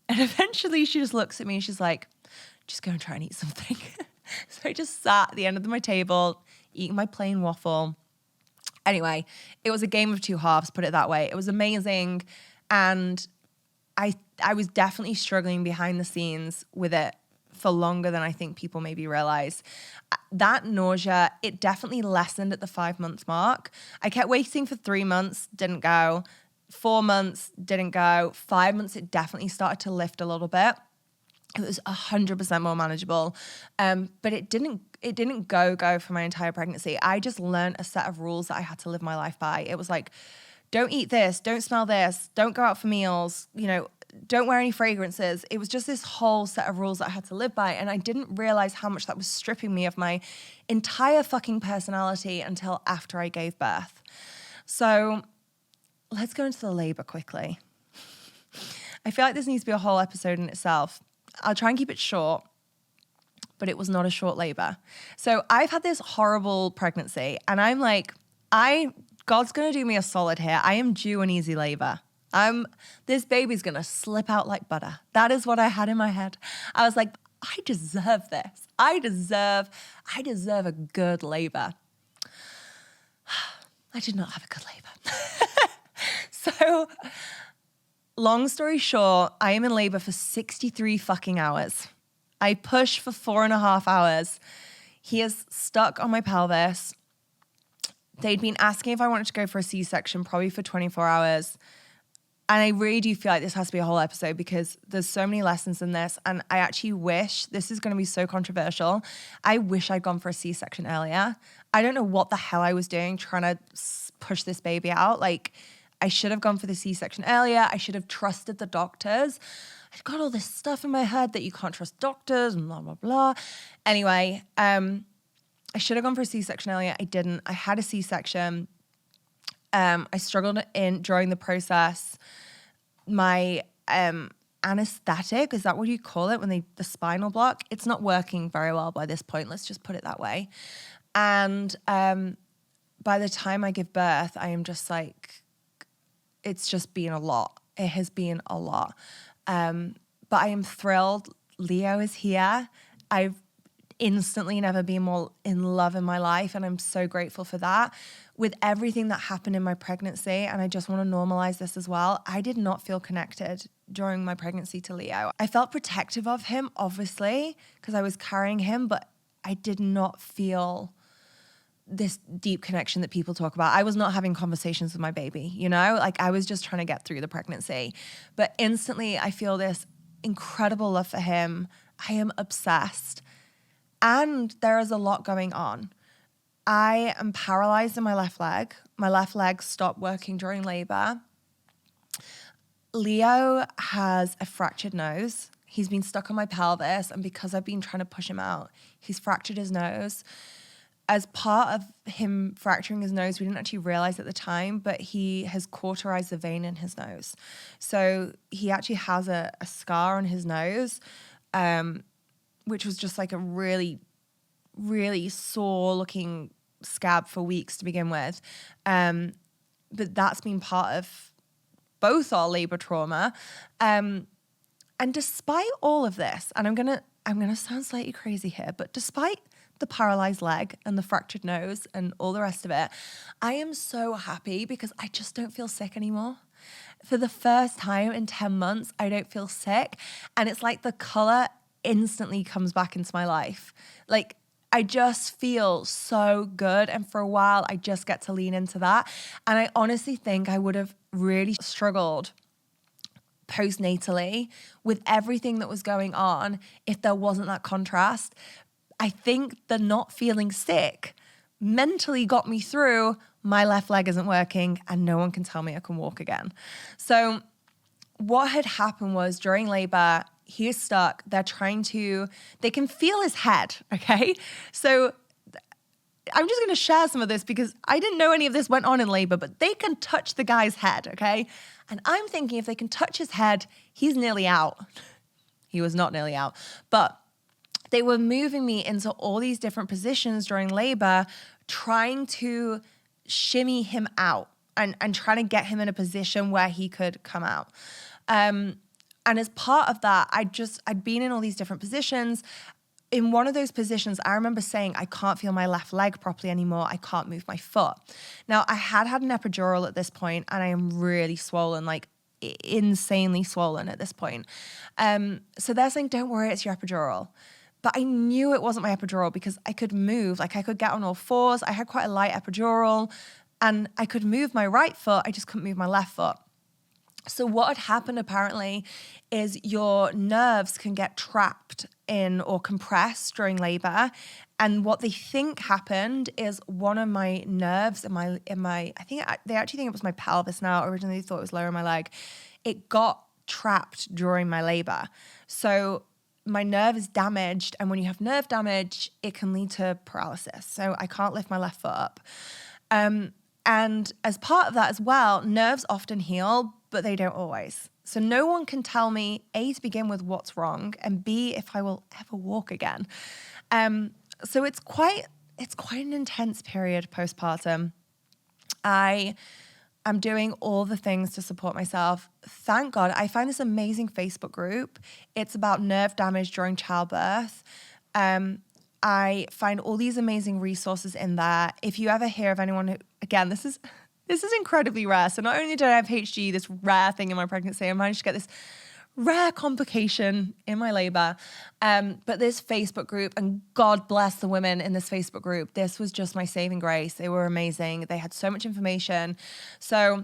And eventually she just looks at me and she's like, just go and try and eat something. So I just sat at the end of my table, eating my plain waffle. Anyway, it was a game of two halves, put it that way. It was amazing. And I was definitely struggling behind the scenes with it for longer than I think people maybe realize. That nausea, it definitely lessened at the 5 months mark. I kept waiting for 3 months, didn't go. 4 months, didn't go. 5 months, it definitely started to lift a little bit. It was 100% more manageable. But it didn't go for my entire pregnancy. I just learned a set of rules that I had to live my life by. It was like, don't eat this, don't smell this, don't go out for meals, don't wear any fragrances. It was just this whole set of rules that I had to live by. And I didn't realize how much that was stripping me of my entire fucking personality until after I gave birth. So let's go into the labor quickly. I feel like this needs to be a whole episode in itself. I'll try and keep it short, but it was not a short labor. So I've had this horrible pregnancy and I'm like, God's going to do me a solid here. I am due an easy labor. This baby's going to slip out like butter. That is what I had in my head. I was like, I deserve this. I deserve a good labor. I did not have a good labor. So long story short, I am in labor for 63 fucking hours. I push for 4.5 hours. He is stuck on my pelvis. They'd been asking if I wanted to go for a C-section probably for 24 hours. And I really do feel like this has to be a whole episode because there's so many lessons in this. And I actually wish, this is going to be so controversial, I wish I'd gone for a C-section earlier. I don't know what the hell I was doing trying to push this baby out. Like, I should have gone for the C-section earlier. I should have trusted the doctors. I've got all this stuff in my head that you can't trust doctors and blah, blah, blah. Anyway, I should have gone for a C-section earlier. I didn't. I had a C-section. I struggled during the process. My anesthetic, is that what you call it when the spinal block? It's not working very well by this point. Let's just put it that way. And by the time I give birth, I am just like, it's just been a lot. It has been a lot. But I am thrilled. Leo is here. I've instantly never been more in love in my life, and I'm so grateful for that. With everything that happened in my pregnancy, and I just want to normalize this as well, I did not feel connected during my pregnancy to Leo. I felt protective of him, obviously, because I was carrying him, but I did not feel this deep connection that people talk about. I was not having conversations with my baby, like I was just trying to get through the pregnancy. But instantly I feel this incredible love for him. I am obsessed. And there is a lot going on. I am paralyzed in my left leg. My left leg stopped working during labor. Leo has a fractured nose. He's been stuck on my pelvis, and because I've been trying to push him out, he's fractured his nose. as part of him fracturing his nose, we didn't actually realize at the time, but he has cauterized the vein in his nose. So he actually has a scar on his nose, which was just like a really, really sore looking scab for weeks to begin with. But that's been part of both our labor trauma. And despite all of this, and I'm gonna sound slightly crazy here, but despite the paralyzed leg and the fractured nose and all the rest of it, I am so happy because I just don't feel sick anymore. For the first time in 10 months, I don't feel sick. And it's like the color instantly comes back into my life. Like, I just feel so good. And for a while, I just get to lean into that. And I honestly think I would have really struggled postnatally with everything that was going on if there wasn't that contrast. I think the not feeling sick mentally got me through my left leg isn't working and no one can tell me I can walk again. So what had happened was during labor, he is stuck. They can feel his head, okay? So I'm just going to share some of this because I didn't know any of this went on in labor, but they can touch the guy's head, okay? And I'm thinking if they can touch his head, he's nearly out. He was not nearly out, but they were moving me into all these different positions during labor, trying to shimmy him out and trying to get him in a position where he could come out. And as part of that, I'd been in all these different positions. In one of those positions, I remember saying, I can't feel my left leg properly anymore. I can't move my foot. Now, I had an epidural at this point, and I am really swollen, like insanely swollen at this point. So they're saying, don't worry, it's your epidural. But I knew it wasn't my epidural because I could move. Like, I could get on all fours. I had quite a light epidural, and I could move my right foot. I just couldn't move my left foot. So what had happened apparently is your nerves can get trapped in or compressed during labor. And what they think happened is one of my nerves in my they actually think it was my pelvis now. Originally they thought it was lower in my leg. It got trapped during my labor. So my nerve is damaged. And when you have nerve damage, it can lead to paralysis. So I can't lift my left foot up. And as part of that as well, nerves often heal, but they don't always. So no one can tell me, A, to begin with, what's wrong, and B, if I will ever walk again. So it's quite an intense period postpartum. I am doing all the things to support myself. Thank God, I find this amazing Facebook group. It's about nerve damage during childbirth. I find all these amazing resources in there. If you ever hear of anyone who, again, this is incredibly rare. So not only did I have HG, this rare thing in my pregnancy, I managed to get this rare complication in my labor. But this Facebook group, and God bless the women in this Facebook group, this was just my saving grace. They were amazing. They had so much information. So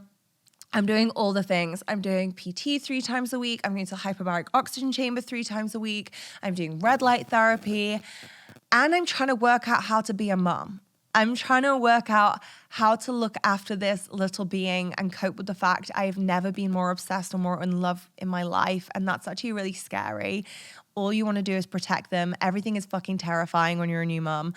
I'm doing all the things. I'm doing PT 3 times a week. I'm going to the hyperbaric oxygen chamber 3 times a week. I'm doing red light therapy. And I'm trying to work out how to be a mom. I'm trying to work out how to look after this little being and cope with the fact I have never been more obsessed or more in love in my life. And that's actually really scary. All you want to do is protect them. Everything is fucking terrifying when you're a new mom.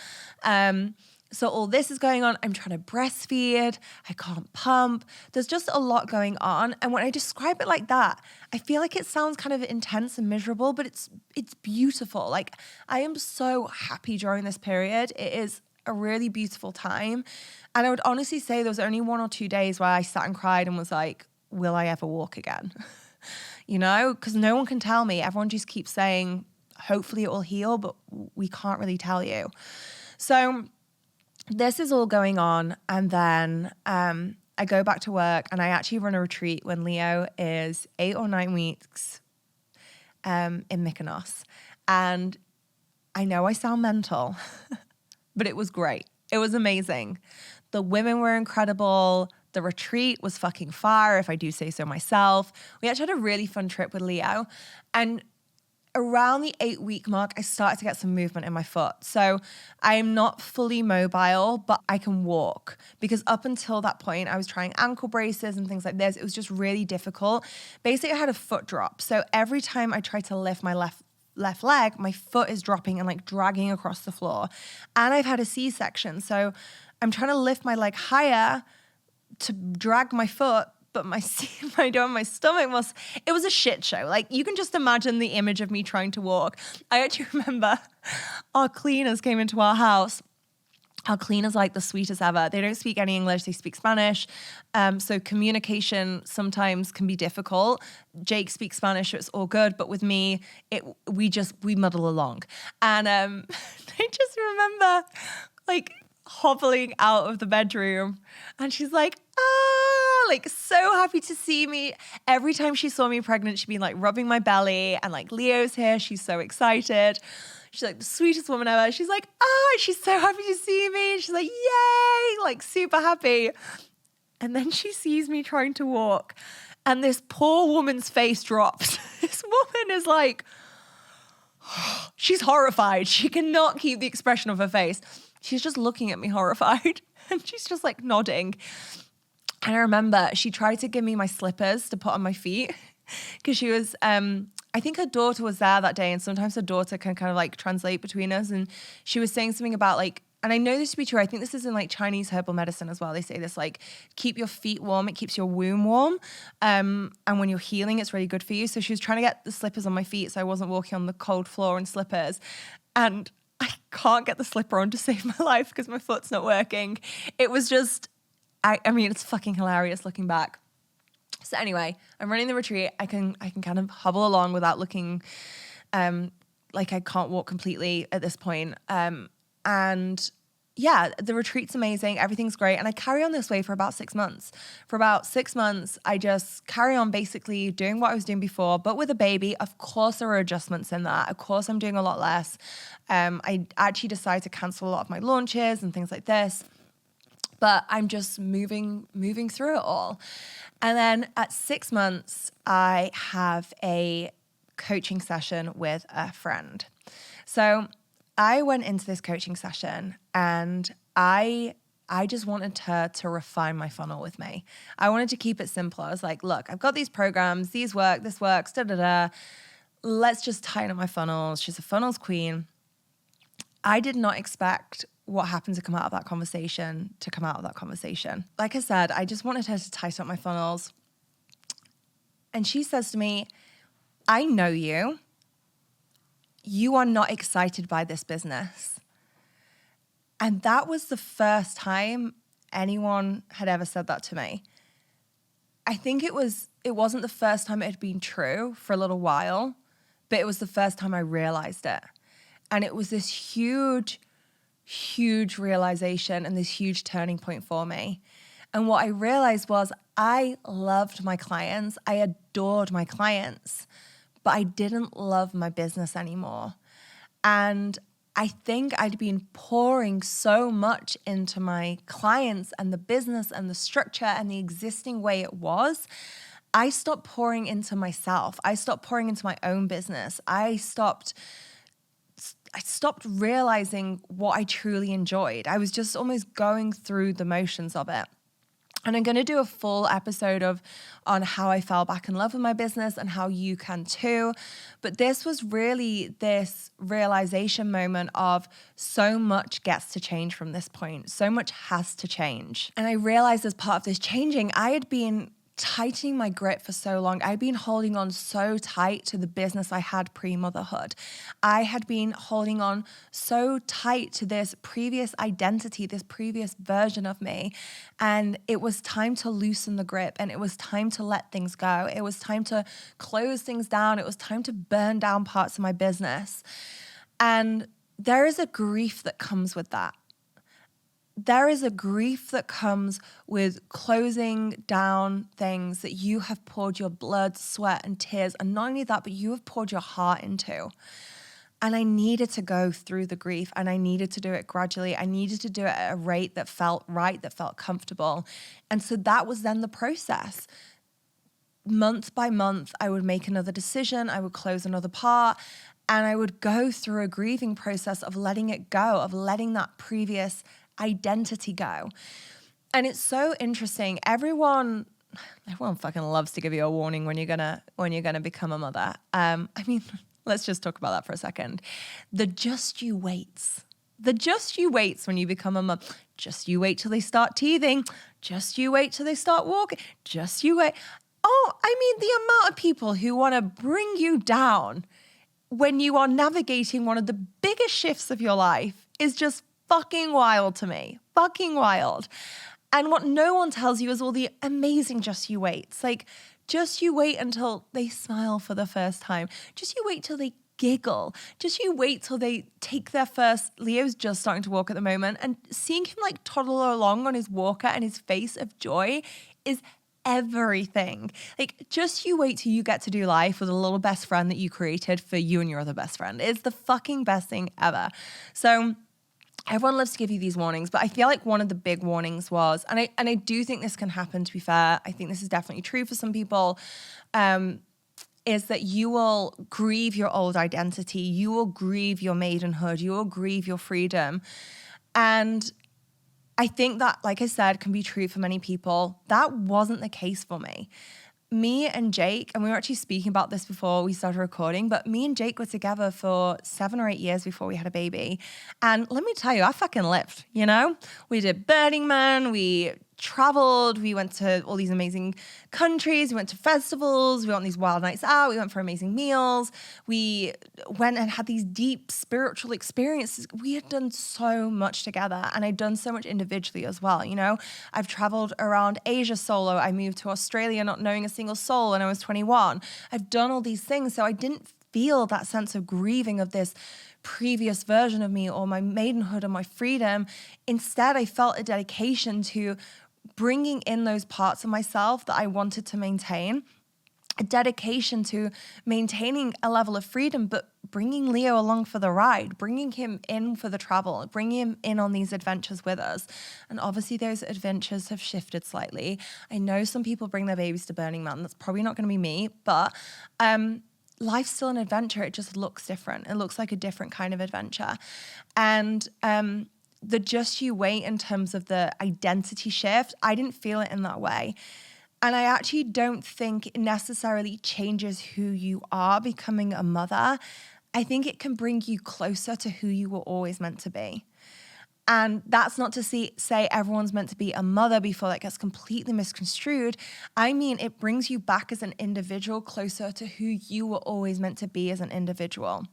So all this is going on. I'm trying to breastfeed. I can't pump. There's just a lot going on. And when I describe it like that, I feel like it sounds kind of intense and miserable, but it's beautiful. Like, I am so happy during this period. It is a really beautiful time. And I would honestly say there was only 1 or 2 days where I sat and cried and was like, will I ever walk again? You know, because no one can tell me. Everyone just keeps saying, hopefully it will heal, but we can't really tell you. So this is all going on. And then I go back to work and I actually run a retreat when Leo is 8 or 9 weeks in Mykonos. And I know I sound mental, but it was great. It was amazing. The women were incredible. The retreat was fucking fire, if I do say so myself. We actually had a really fun trip with Leo. And around the 8-week mark, I started to get some movement in my foot. So I am not fully mobile, but I can walk. Because up until that point, I was trying ankle braces and things like this. It was just really difficult. Basically, I had a foot drop. So every time I tried to lift my left left leg, my foot is dropping and like dragging across the floor. And I've had a C-section. So I'm trying to lift my leg higher to drag my foot, but my stomach it was a shit show. Like, you can just imagine the image of me trying to walk. I actually remember our cleaners came into our house. Our cleaners like the sweetest ever. They don't speak any English, they speak Spanish. So communication sometimes can be difficult. Jake speaks Spanish, so it's all good. But with me, we muddle along. And I just remember like hobbling out of the bedroom, and she's like, like so happy to see me. Every time she saw me pregnant, she'd be like rubbing my belly, and like, Leo's here. She's so excited. She's like the sweetest woman ever. She's like, she's so happy to see me. She's like, yay, like super happy. And then she sees me trying to walk, and this poor woman's face drops. This woman is like, she's horrified. She cannot keep the expression of her face. She's just looking at me horrified, and she's just like nodding. And I remember she tried to give me my slippers to put on my feet, because she was, I think her daughter was there that day, and sometimes her daughter can kind of like translate between us. And she was saying something about like, and I know this to be true, I think this is in like Chinese herbal medicine as well. They say this, like, keep your feet warm, it keeps your womb warm. And when you're healing, it's really good for you. So she was trying to get the slippers on my feet so I wasn't walking on the cold floor in slippers. And I can't get the slipper on to save my life because my foot's not working. It was just, I mean, it's fucking hilarious looking back. So anyway, I'm running the retreat. I can kind of hobble along without looking like I can't walk completely at this point. And yeah, the retreat's amazing. Everything's great. And I carry on this way for about 6 months. For about 6 months, I just carry on basically doing what I was doing before, but with a baby. Of course, there are adjustments in that. Of course, I'm doing a lot less. I actually decided to cancel a lot of my launches and things like this. But I'm just moving through it all. And then at 6 months, I have a coaching session with a friend. So I went into this coaching session, and I just wanted her to refine my funnel with me. I wanted to keep it simple. I was like, look, I've got these programs, these work, this works, da-da-da. Let's just tighten up my funnels. She's a funnels queen. I did not expect what happened to come out of that conversation to come out of that conversation. Like I said, I just wanted her to tighten up my funnels. And she says to me, I know you. You are not excited by this business. And that was the first time anyone had ever said that to me. I think it wasn't the first time it had been true for a little while, but it was the first time I realized it. And it was this huge realization and this huge turning point for me. And what I realized was I loved my clients. I adored my clients, but I didn't love my business anymore. And I think I'd been pouring so much into my clients and the business and the structure and the existing way it was. I stopped pouring into myself. I stopped pouring into my own business. I stopped realizing what I truly enjoyed. I was just almost going through the motions of it. And I'm going to do a full episode on how I fell back in love with my business and how you can too. But this was really this realization moment of so much gets to change from this point. So much has to change. And I realized as part of this changing, I had been tightening my grip for so long. I'd been holding on so tight to the business I had pre-motherhood. I had been holding on so tight to this previous identity, this previous version of me. And it was time to loosen the grip, and it was time to let things go. It was time to close things down. It was time to burn down parts of my business. And there is a grief that comes with that. There is a grief that comes with closing down things that you have poured your blood, sweat, and tears, and not only that, but you have poured your heart into. And I needed to go through the grief, and I needed to do it gradually. I needed to do it at a rate that felt right, that felt comfortable. And so that was then the process. Month by month, I would make another decision, I would close another part, and I would go through a grieving process of letting it go, of letting that previous identity go. And it's so interesting. Everyone fucking loves to give you a warning when you're gonna become a mother. I mean, Let's just talk about that for a second. The just you waits. The just you waits when you become a mum. Just you wait till they start teething. Just you wait till they start walking. Just you wait. Oh, I mean, the amount of people who want to bring you down when you are navigating one of the biggest shifts of your life is just fucking wild to me. Fucking wild. And what no one tells you is all the amazing just you waits. Like, just you wait until they smile for the first time. Just you wait till they giggle. Just you wait till they take their first, Leo's just starting to walk at the moment, and seeing him like toddle along on his walker and his face of joy is everything. Like, just you wait till you get to do life with a little best friend that you created for you and your other best friend. It's the fucking best thing ever. So everyone loves to give you these warnings, but I feel like one of the big warnings was, and I do think this can happen, to be fair, I think this is definitely true for some people, is that you will grieve your old identity, you will grieve your maidenhood, you will grieve your freedom. And I think that, like I said, can be true for many people. That wasn't the case for me. Me and Jake, and we were actually speaking about this before we started recording, but me and Jake were together for 7 or 8 years before we had a baby. And let me tell you, I fucking lived, you know? We did Burning Man, we traveled, we went to all these amazing countries, we went to festivals, we went on these wild nights out, we went for amazing meals, we went and had these deep spiritual experiences. We had done so much together, and I'd done so much individually as well, you know? I've traveled around Asia solo, I moved to Australia not knowing a single soul when I was 21. I've done all these things, so I didn't feel that sense of grieving of this previous version of me or my maidenhood or my freedom. Instead, I felt a dedication to bringing in those parts of myself that I wanted to maintain, a dedication to maintaining a level of freedom, but bringing Leo along for the ride, bringing him in for the travel, bringing him in on these adventures with us. And obviously those adventures have shifted slightly. I know some people bring their babies to Burning Man. That's probably not going to be me, but life's still an adventure. It just looks different. It looks like a different kind of adventure. And the just you wait in terms of the identity shift, I didn't feel it in that way. And I actually don't think it necessarily changes who you are becoming a mother. I think it can bring you closer to who you were always meant to be. And that's not to say everyone's meant to be a mother before that gets completely misconstrued. I mean, it brings you back as an individual closer to who you were always meant to be as an individual.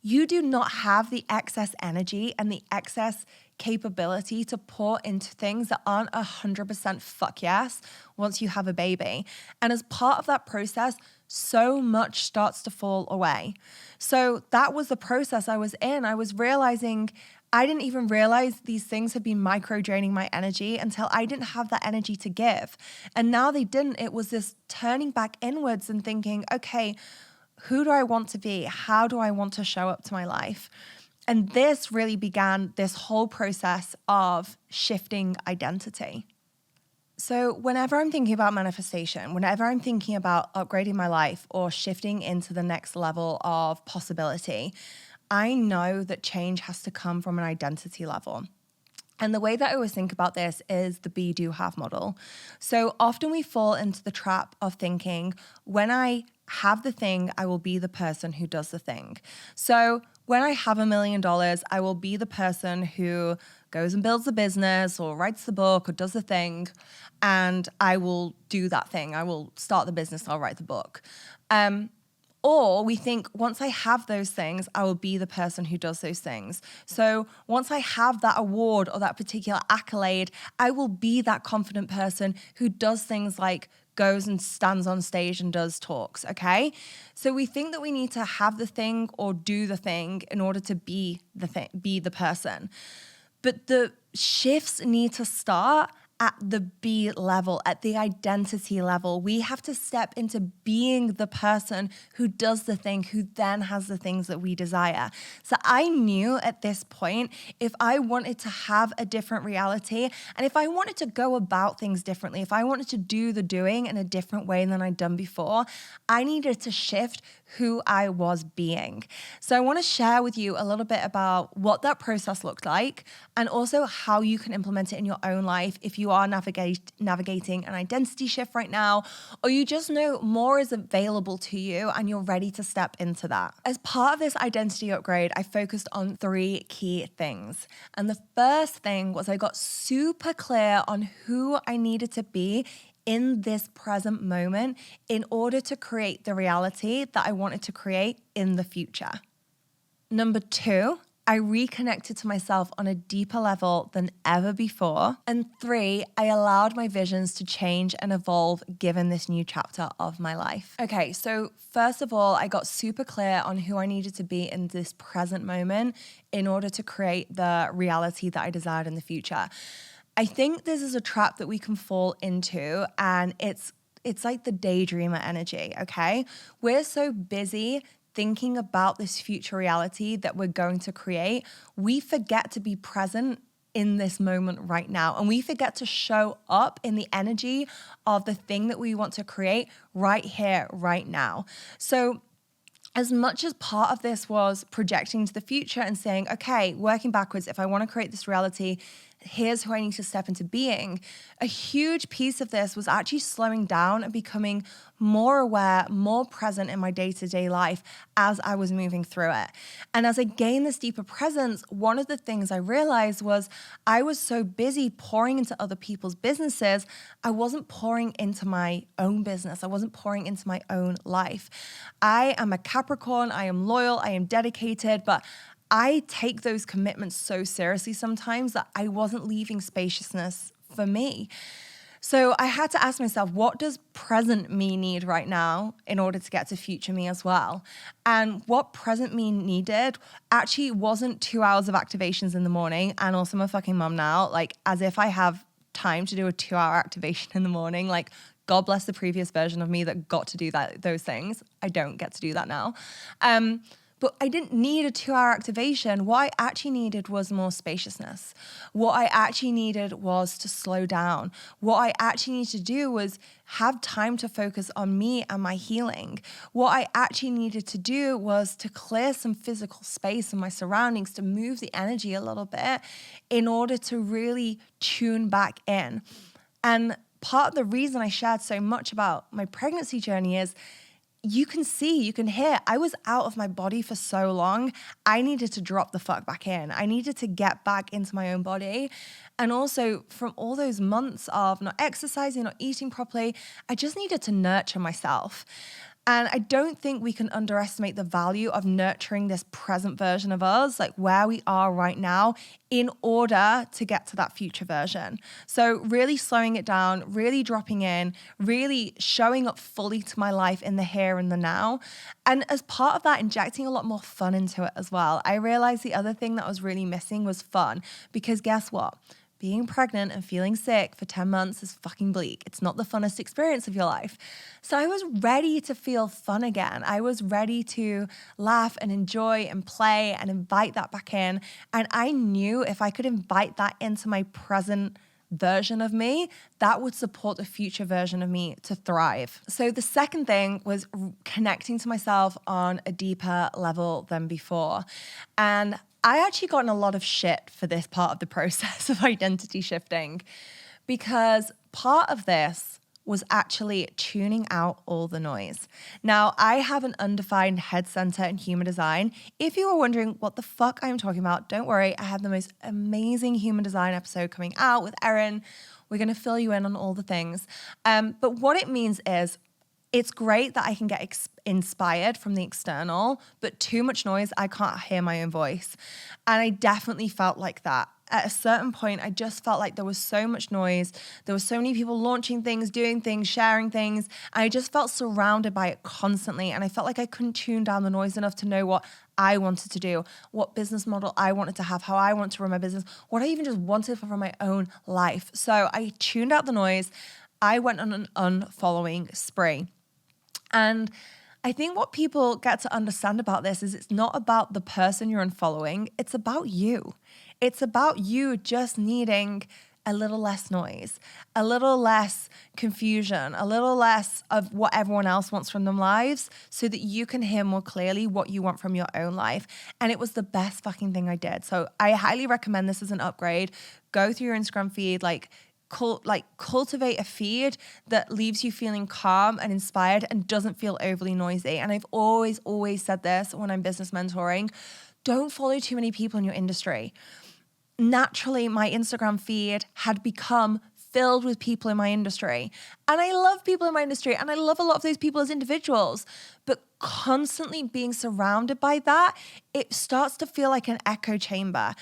You do not have the excess energy and the excess capability to pour into things that aren't 100% fuck yes once you have a baby. And as part of that process, so much starts to fall away. So that was the process I was in. I was realizing I didn't even realize these things had been micro draining my energy until I didn't have that energy to give. And now they didn't. It was this turning back inwards and thinking, okay, who do I want to be? How do I want to show up to my life? And this really began this whole process of shifting identity. So whenever I'm thinking about manifestation, whenever I'm thinking about upgrading my life or shifting into the next level of possibility, I know that change has to come from an identity level. And the way that I always think about this is the be, do, have model. So often we fall into the trap of thinking, when I have the thing, I will be the person who does the thing. So when I have $1 million, I will be the person who goes and builds a business or writes the book or does the thing, and I will do that thing. I will start the business, I'll write the book. Or we think once I have those things, I will be the person who does those things. So once I have that award or that particular accolade, I will be that confident person who does things like goes and stands on stage and does talks, okay? So we think that we need to have the thing or do the thing in order to be the thing, be the person. But the shifts need to start at the be level, at the identity level. We have to step into being the person who does the thing, who then has the things that we desire. So I knew at this point, if I wanted to have a different reality, and if I wanted to go about things differently, if I wanted to do the doing in a different way than I'd done before, I needed to shift who I was being. So I want to share with you a little bit about what that process looked like, and also how you can implement it in your own life if you you are navigating an identity shift right now, or you just know more is available to you and you're ready to step into that. As part of this identity upgrade, I focused on 3 key things. And the first thing was I got super clear on who I needed to be in this present moment in order to create the reality that I wanted to create in the future. Number 2, I reconnected to myself on a deeper level than ever before. And 3, I allowed my visions to change and evolve given this new chapter of my life. Okay, so first of all, I got super clear on who I needed to be in this present moment in order to create the reality that I desired in the future. I think this is a trap that we can fall into, and it's like the daydreamer energy, okay? We're so busy thinking about this future reality that we're going to create, we forget to be present in this moment right now. And we forget to show up in the energy of the thing that we want to create right here, right now. So as much as part of this was projecting to the future and saying, okay, working backwards, if I want to create this reality, here's who I need to step into being. A huge piece of this was actually slowing down and becoming more aware, more present in my day-to-day life as I was moving through it. And as I gained this deeper presence, one of the things I realized was I was so busy pouring into other people's businesses, I wasn't pouring into my own business. I wasn't pouring into my own life. I am a Capricorn, I am loyal, I am dedicated, but I take those commitments so seriously sometimes that I wasn't leaving spaciousness for me. So I had to ask myself, what does present me need right now in order to get to future me as well? And what present me needed actually wasn't 2 hours of activations in the morning. And also I'm a fucking mum now, like as if I have time to do a 2-hour activation in the morning. Like God bless the previous version of me that got to do those things. I don't get to do that now. But I didn't need a 2-hour activation. What I actually needed was more spaciousness. What I actually needed was to slow down. What I actually needed to do was have time to focus on me and my healing. What I actually needed to do was to clear some physical space in my surroundings, to move the energy a little bit in order to really tune back in. And part of the reason I shared so much about my pregnancy journey is you can see, you can hear, I was out of my body for so long. I needed to drop the fuck back in. I needed to get back into my own body. And also from all those months of not exercising, not eating properly, I just needed to nurture myself. And I don't think we can underestimate the value of nurturing this present version of us, like where we are right now, in order to get to that future version. So really slowing it down, really dropping in, really showing up fully to my life in the here and the now. And as part of that, injecting a lot more fun into it as well. I realized the other thing that was really missing was fun, because guess what? Being pregnant and feeling sick for 10 months is fucking bleak. It's not the funnest experience of your life. So I was ready to feel fun again. I was ready to laugh and enjoy and play and invite that back in. And I knew if I could invite that into my present version of me, that would support the future version of me to thrive. So the second thing was connecting to myself on a deeper level than before. And I actually got in a lot of shit for this part of the process of identity shifting, because part of this was actually tuning out all the noise. Now, I have an undefined head center in human design. If you were wondering what the fuck I'm talking about, don't worry. I have the most amazing human design episode coming out with Erin. We're going to fill you in on all the things. But what it means is, it's great that I can get inspired from the external, but too much noise, I can't hear my own voice. And I definitely felt like that. At a certain point, I just felt like there was so much noise. There were so many people launching things, doing things, sharing things. And I just felt surrounded by it constantly. And I felt like I couldn't tune down the noise enough to know what I wanted to do, what business model I wanted to have, how I want to run my business, what I even just wanted for my own life. So I tuned out the noise. I went on an unfollowing spree. And I think what people get to understand about this is it's not about the person you're unfollowing, it's about you. It's about you just needing a little less noise, a little less confusion, a little less of what everyone else wants from their lives, so that you can hear more clearly what you want from your own life. And it was the best fucking thing I did. So I highly recommend this as an upgrade. Go through your Instagram feed, like cultivate a feed that leaves you feeling calm and inspired and doesn't feel overly noisy. And I've always said this when I'm business mentoring, don't follow too many people in your industry. Naturally, my Instagram feed had become filled with people in my industry. And I love people in my industry and I love a lot of those people as individuals. But constantly being surrounded by that, it starts to feel like an echo chamber.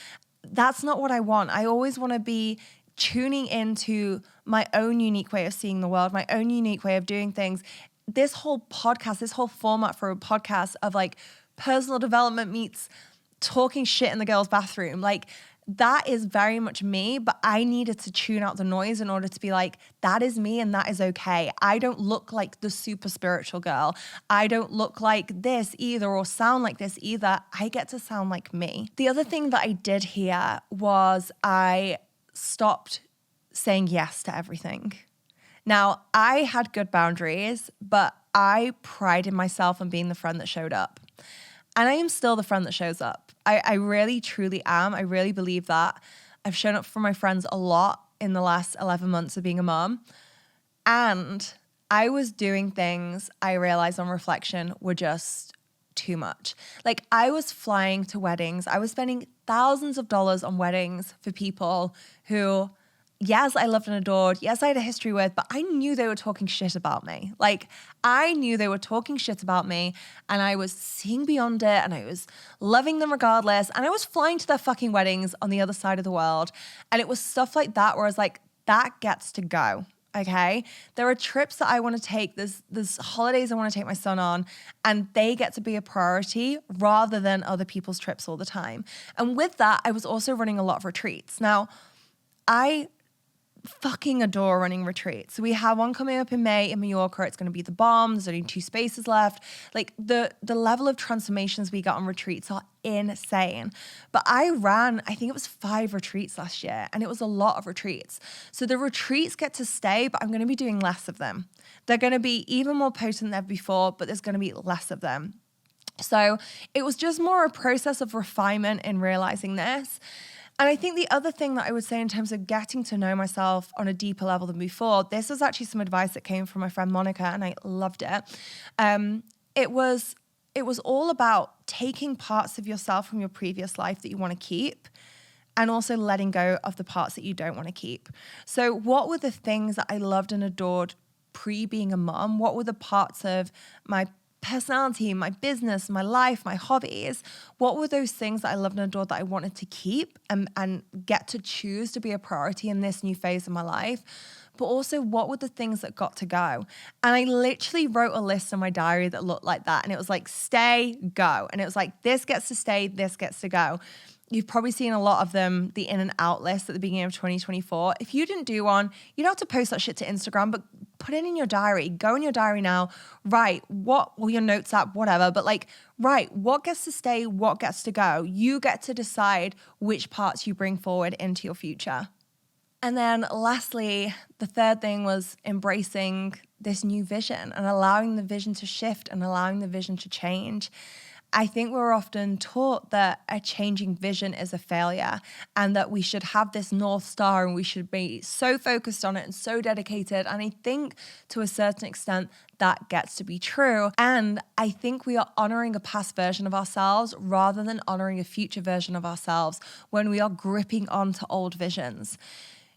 That's not what I want. I always want to be tuning into my own unique way of seeing the world, my own unique way of doing things. This whole podcast, this whole format for a podcast of like personal development meets talking shit in the girls' bathroom, like that is very much me, but I needed to tune out the noise in order to be like, that is me and that is okay. I don't look like the super spiritual girl. I don't look like this either or sound like this either. I get to sound like me. The other thing that I did here was I stopped saying yes to everything. Now, I had good boundaries, but I prided myself on being the friend that showed up. And I am still the friend that shows up. I really, truly am. I really believe that. I've shown up for my friends a lot in the last 11 months of being a mom. And I was doing things I realized on reflection were just too much. Like I was flying to weddings. I was spending thousands of dollars on weddings for people who, yes, I loved and adored. Yes, I had a history with, but I knew they were talking shit about me. Like I knew they were talking shit about me and I was seeing beyond it and I was loving them regardless. And I was flying to their fucking weddings on the other side of the world. And it was stuff like that where I was like, that gets to go. Okay. There are trips that I want to take. There's holidays I want to take my son on and they get to be a priority rather than other people's trips all the time. And with that, I was also running a lot of retreats. Now, I fucking adore running retreats. So we have one coming up in May in Mallorca. It's going to be the bomb. There's only 2 spaces left. Like the level of transformations we get on retreats are insane. But I ran, I think it was 5 retreats last year, and it was a lot of retreats. So the retreats get to stay, but I'm going to be doing less of them. They're going to be even more potent than ever before, but there's going to be less of them. So it was just more a process of refinement in realizing this. And I think the other thing that I would say in terms of getting to know myself on a deeper level than before, this was actually some advice that came from my friend Monica, and I loved it. It was all about taking parts of yourself from your previous life that you want to keep and also letting go of the parts that you don't want to keep. So what were the things that I loved and adored pre-being a mom? What were the parts of my personality, my business, my life, my hobbies? What were those things that I loved and adored that I wanted to keep and get to choose to be a priority in this new phase of my life? But also, what were the things that got to go? And I literally wrote a list in my diary that looked like that. And it was like, stay, go. And it was like, this gets to stay, this gets to go. You've probably seen a lot of them, the in and out list at the beginning of 2024. If you didn't do one, you don't have to post that shit to Instagram, but put it in your diary. Go in your diary now. Write your notes app, whatever. But write what gets to stay, what gets to go. You get to decide which parts you bring forward into your future. And then lastly, the third thing was embracing this new vision and allowing the vision to shift and allowing the vision to change. I think we're often taught that a changing vision is a failure and that we should have this North Star and we should be so focused on it and so dedicated. And I think to a certain extent that gets to be true. And I think we are honoring a past version of ourselves rather than honoring a future version of ourselves when we are gripping onto old visions.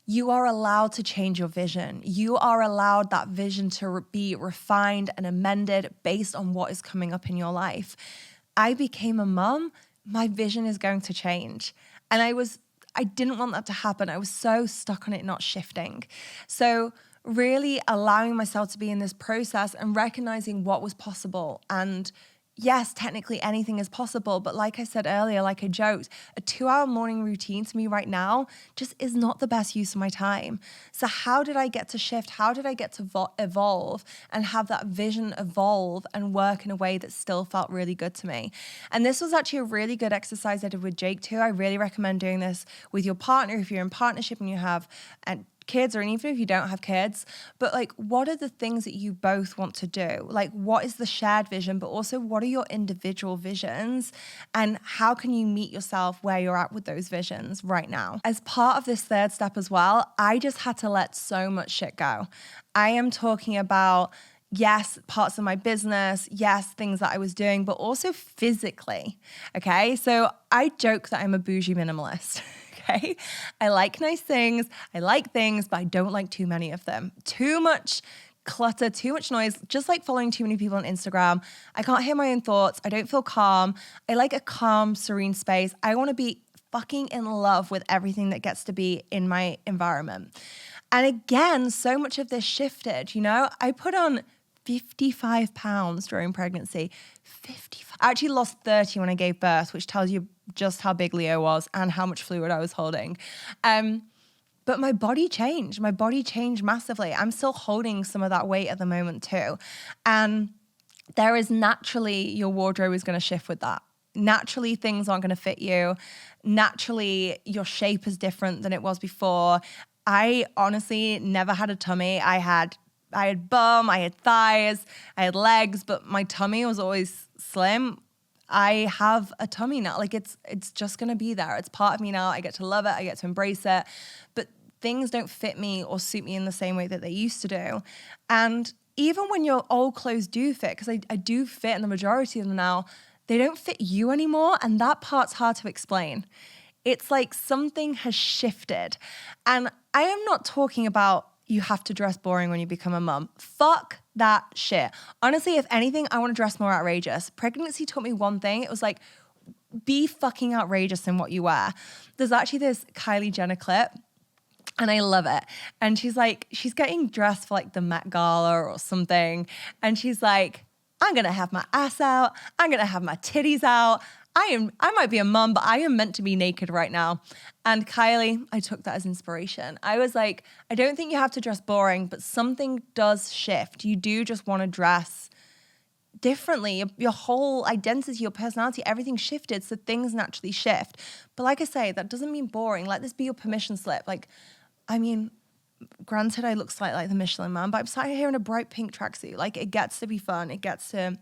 You are allowed to change your vision. You are allowed that vision to be refined and amended based on what is coming up in your life. I became a mom, my vision is going to change. And I didn't want that to happen. I was so stuck on it not shifting. So really allowing myself to be in this process and recognizing what was possible. And yes, technically anything is possible, but like I said earlier, like I joked, a 2-hour morning routine to me right now just is not the best use of my time. So how did I get to shift? How did I get to evolve and have that vision evolve and work in a way that still felt really good to me? And this was actually a really good exercise I did with Jake too. I really recommend doing this with your partner if you're in partnership and you have kids, or even if you don't have kids, but like, what are the things that you both want to do? Like, what is the shared vision, but also what are your individual visions, and how can you meet yourself where you're at with those visions right now? As part of this third step as well, I just had to let so much shit go. I am talking about, yes, parts of my business, yes, things that I was doing, but also physically, okay? So I joke that I'm a bougie minimalist, okay? I like nice things, I like things, but I don't like too many of them. Too much clutter, too much noise, just like following too many people on Instagram. I can't hear my own thoughts, I don't feel calm. I like a calm, serene space. I wanna be fucking in love with everything that gets to be in my environment. And again, so much of this shifted, you know? I put on 55 pounds during pregnancy. 55. I actually lost 30 when I gave birth, which tells you just how big Leo was and how much fluid I was holding. But my body changed. My body changed massively. I'm still holding some of that weight at the moment too. And there is naturally, your wardrobe is going to shift with that. Naturally, things aren't going to fit you. Naturally, your shape is different than it was before. I honestly never had a tummy. I had bum, I had thighs, I had legs, but my tummy was always slim. I have a tummy now. Like it's just gonna be there. It's part of me now. I get to love it. I get to embrace it. But things don't fit me or suit me in the same way that they used to do. And even when your old clothes do fit, because I do fit in the majority of them now, they don't fit you anymore. And that part's hard to explain. It's like something has shifted. And I am not talking about you have to dress boring when you become a mum. Fuck that shit. Honestly, if anything, I want to dress more outrageous. Pregnancy taught me one thing. It was like, be fucking outrageous in what you wear. There's actually this Kylie Jenner clip, and I love it. And she's like, she's getting dressed for like the Met Gala or something. And she's like, I'm going to have my ass out. I'm going to have my titties out. I might be a mum, but I am meant to be naked right now. And Kylie, I took that as inspiration. I was like, I don't think you have to dress boring, but something does shift. You do just want to dress differently. Your whole identity, your personality, everything shifted. So things naturally shift. But like I say, that doesn't mean boring. Let this be your permission slip. Like, I mean, granted, I look slightly like the Michelin Man, but I'm sat here in a bright pink tracksuit. Like, it gets to be fun. It gets to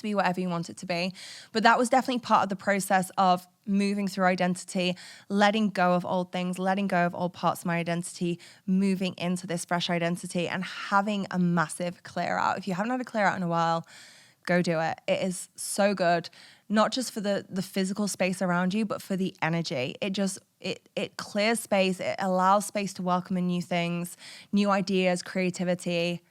be whatever you want it to be. But that was definitely part of the process of moving through identity, letting go of old things, letting go of old parts of my identity, moving into this fresh identity and having a massive clear out. If you haven't had a clear out in a while, go do it. It is so good, not just for the physical space around you, but for the energy. It clears space. It allows space to welcome in new things, new ideas, creativity.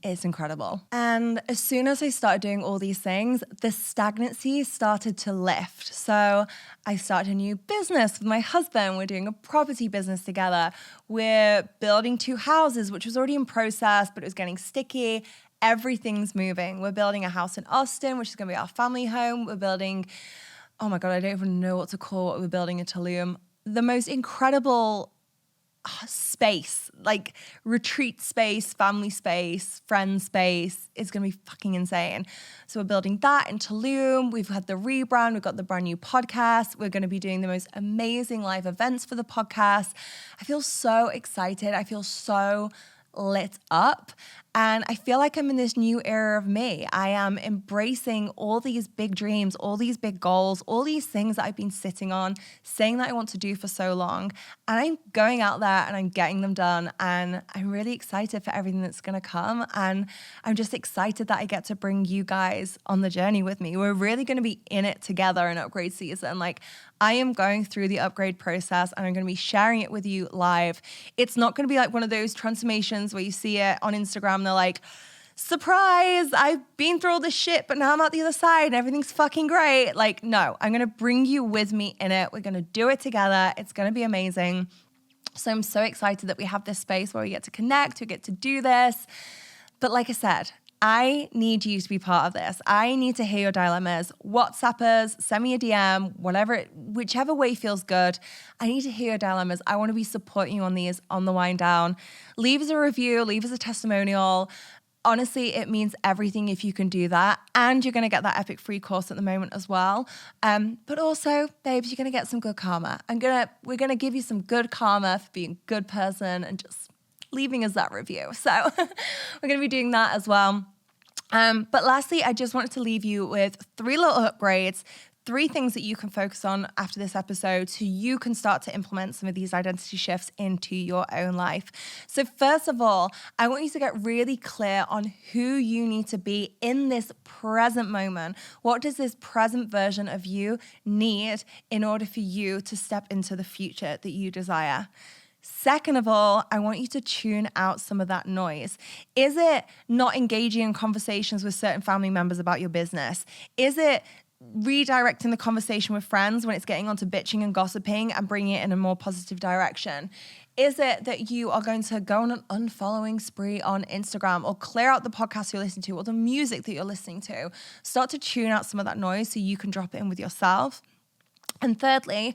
It's incredible. And as soon as I started doing all these things, the stagnancy started to lift. So I started a new business with my husband. We're doing a property business together. We're building 2 houses, which was already in process, but it was getting sticky. Everything's moving. We're building a house in Austin, which is going to be our family home. We're building, oh my God, I don't even know what to call what we're building in Tulum. The most incredible space, like retreat space, family space, friend space. Is going to be fucking insane. So we're building that in Tulum. We've had the rebrand. We've got the brand new podcast. We're going to be doing the most amazing live events for the podcast. I feel so excited. I feel so lit up. And I feel like I'm in this new era of me. I am embracing all these big dreams, all these big goals, all these things that I've been sitting on, saying that I want to do for so long. And I'm going out there and I'm getting them done. And I'm really excited for everything that's going to come. And I'm just excited that I get to bring you guys on the journey with me. We're really going to be in it together in upgrade season. Like, I am going through the upgrade process and I'm going to be sharing it with you live. It's not going to be like one of those transformations where you see it on Instagram. They're like, surprise, I've been through all this shit, but now I'm out the other side and everything's fucking great. Like, no, I'm going to bring you with me in it. We're going to do it together. It's going to be amazing. So I'm so excited that we have this space where we get to connect, we get to do this. But like I said, I need you to be part of this. I need to hear your dilemmas. WhatsApp us, send me a DM, whichever way feels good. I need to hear your dilemmas. I want to be supporting you on these on the wind down. Leave us a review, leave us a testimonial. Honestly, it means everything if you can do that. And you're going to get that epic free course at the moment as well. But also, babes, you're going to get some good karma. We're going to give you some good karma for being a good person and just leaving us that review. So we're going to be doing that as well. But lastly, I just wanted to leave you with 3 little upgrades, 3 things that you can focus on after this episode so you can start to implement some of these identity shifts into your own life. So first of all, I want you to get really clear on who you need to be in this present moment. What does this present version of you need in order for you to step into the future that you desire? Second of all, I want you to tune out some of that noise. Is it not engaging in conversations with certain family members about your business? Is it redirecting the conversation with friends when it's getting onto bitching and gossiping and bringing it in a more positive direction? Is it that you are going to go on an unfollowing spree on Instagram or clear out the podcast you're listening to or the music that you're listening to? Start to tune out some of that noise so you can drop it in with yourself. And thirdly,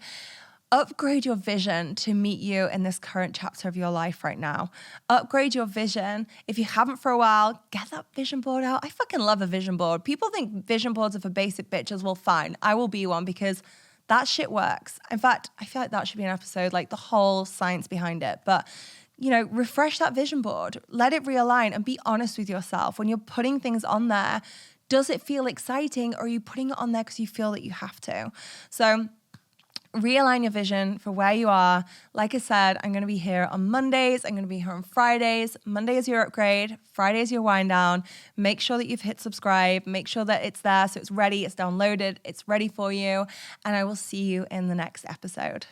upgrade your vision to meet you in this current chapter of your life right now. Upgrade your vision. If you haven't for a while, get that vision board out. I fucking love a vision board. People think vision boards are for basic bitches. Well, fine. I will be one because that shit works. In fact, I feel like that should be an episode, like the whole science behind it. But, refresh that vision board. Let it realign and be honest with yourself. When you're putting things on there, does it feel exciting or are you putting it on there because you feel that you have to? So realign your vision for where you are. Like I said, I'm going to be here on Mondays. I'm going to be here on Fridays. Monday is your upgrade. Friday is your wind down. Make sure that you've hit subscribe. Make sure that it's there so it's ready, it's downloaded, it's ready for you. And I will see you in the next episode.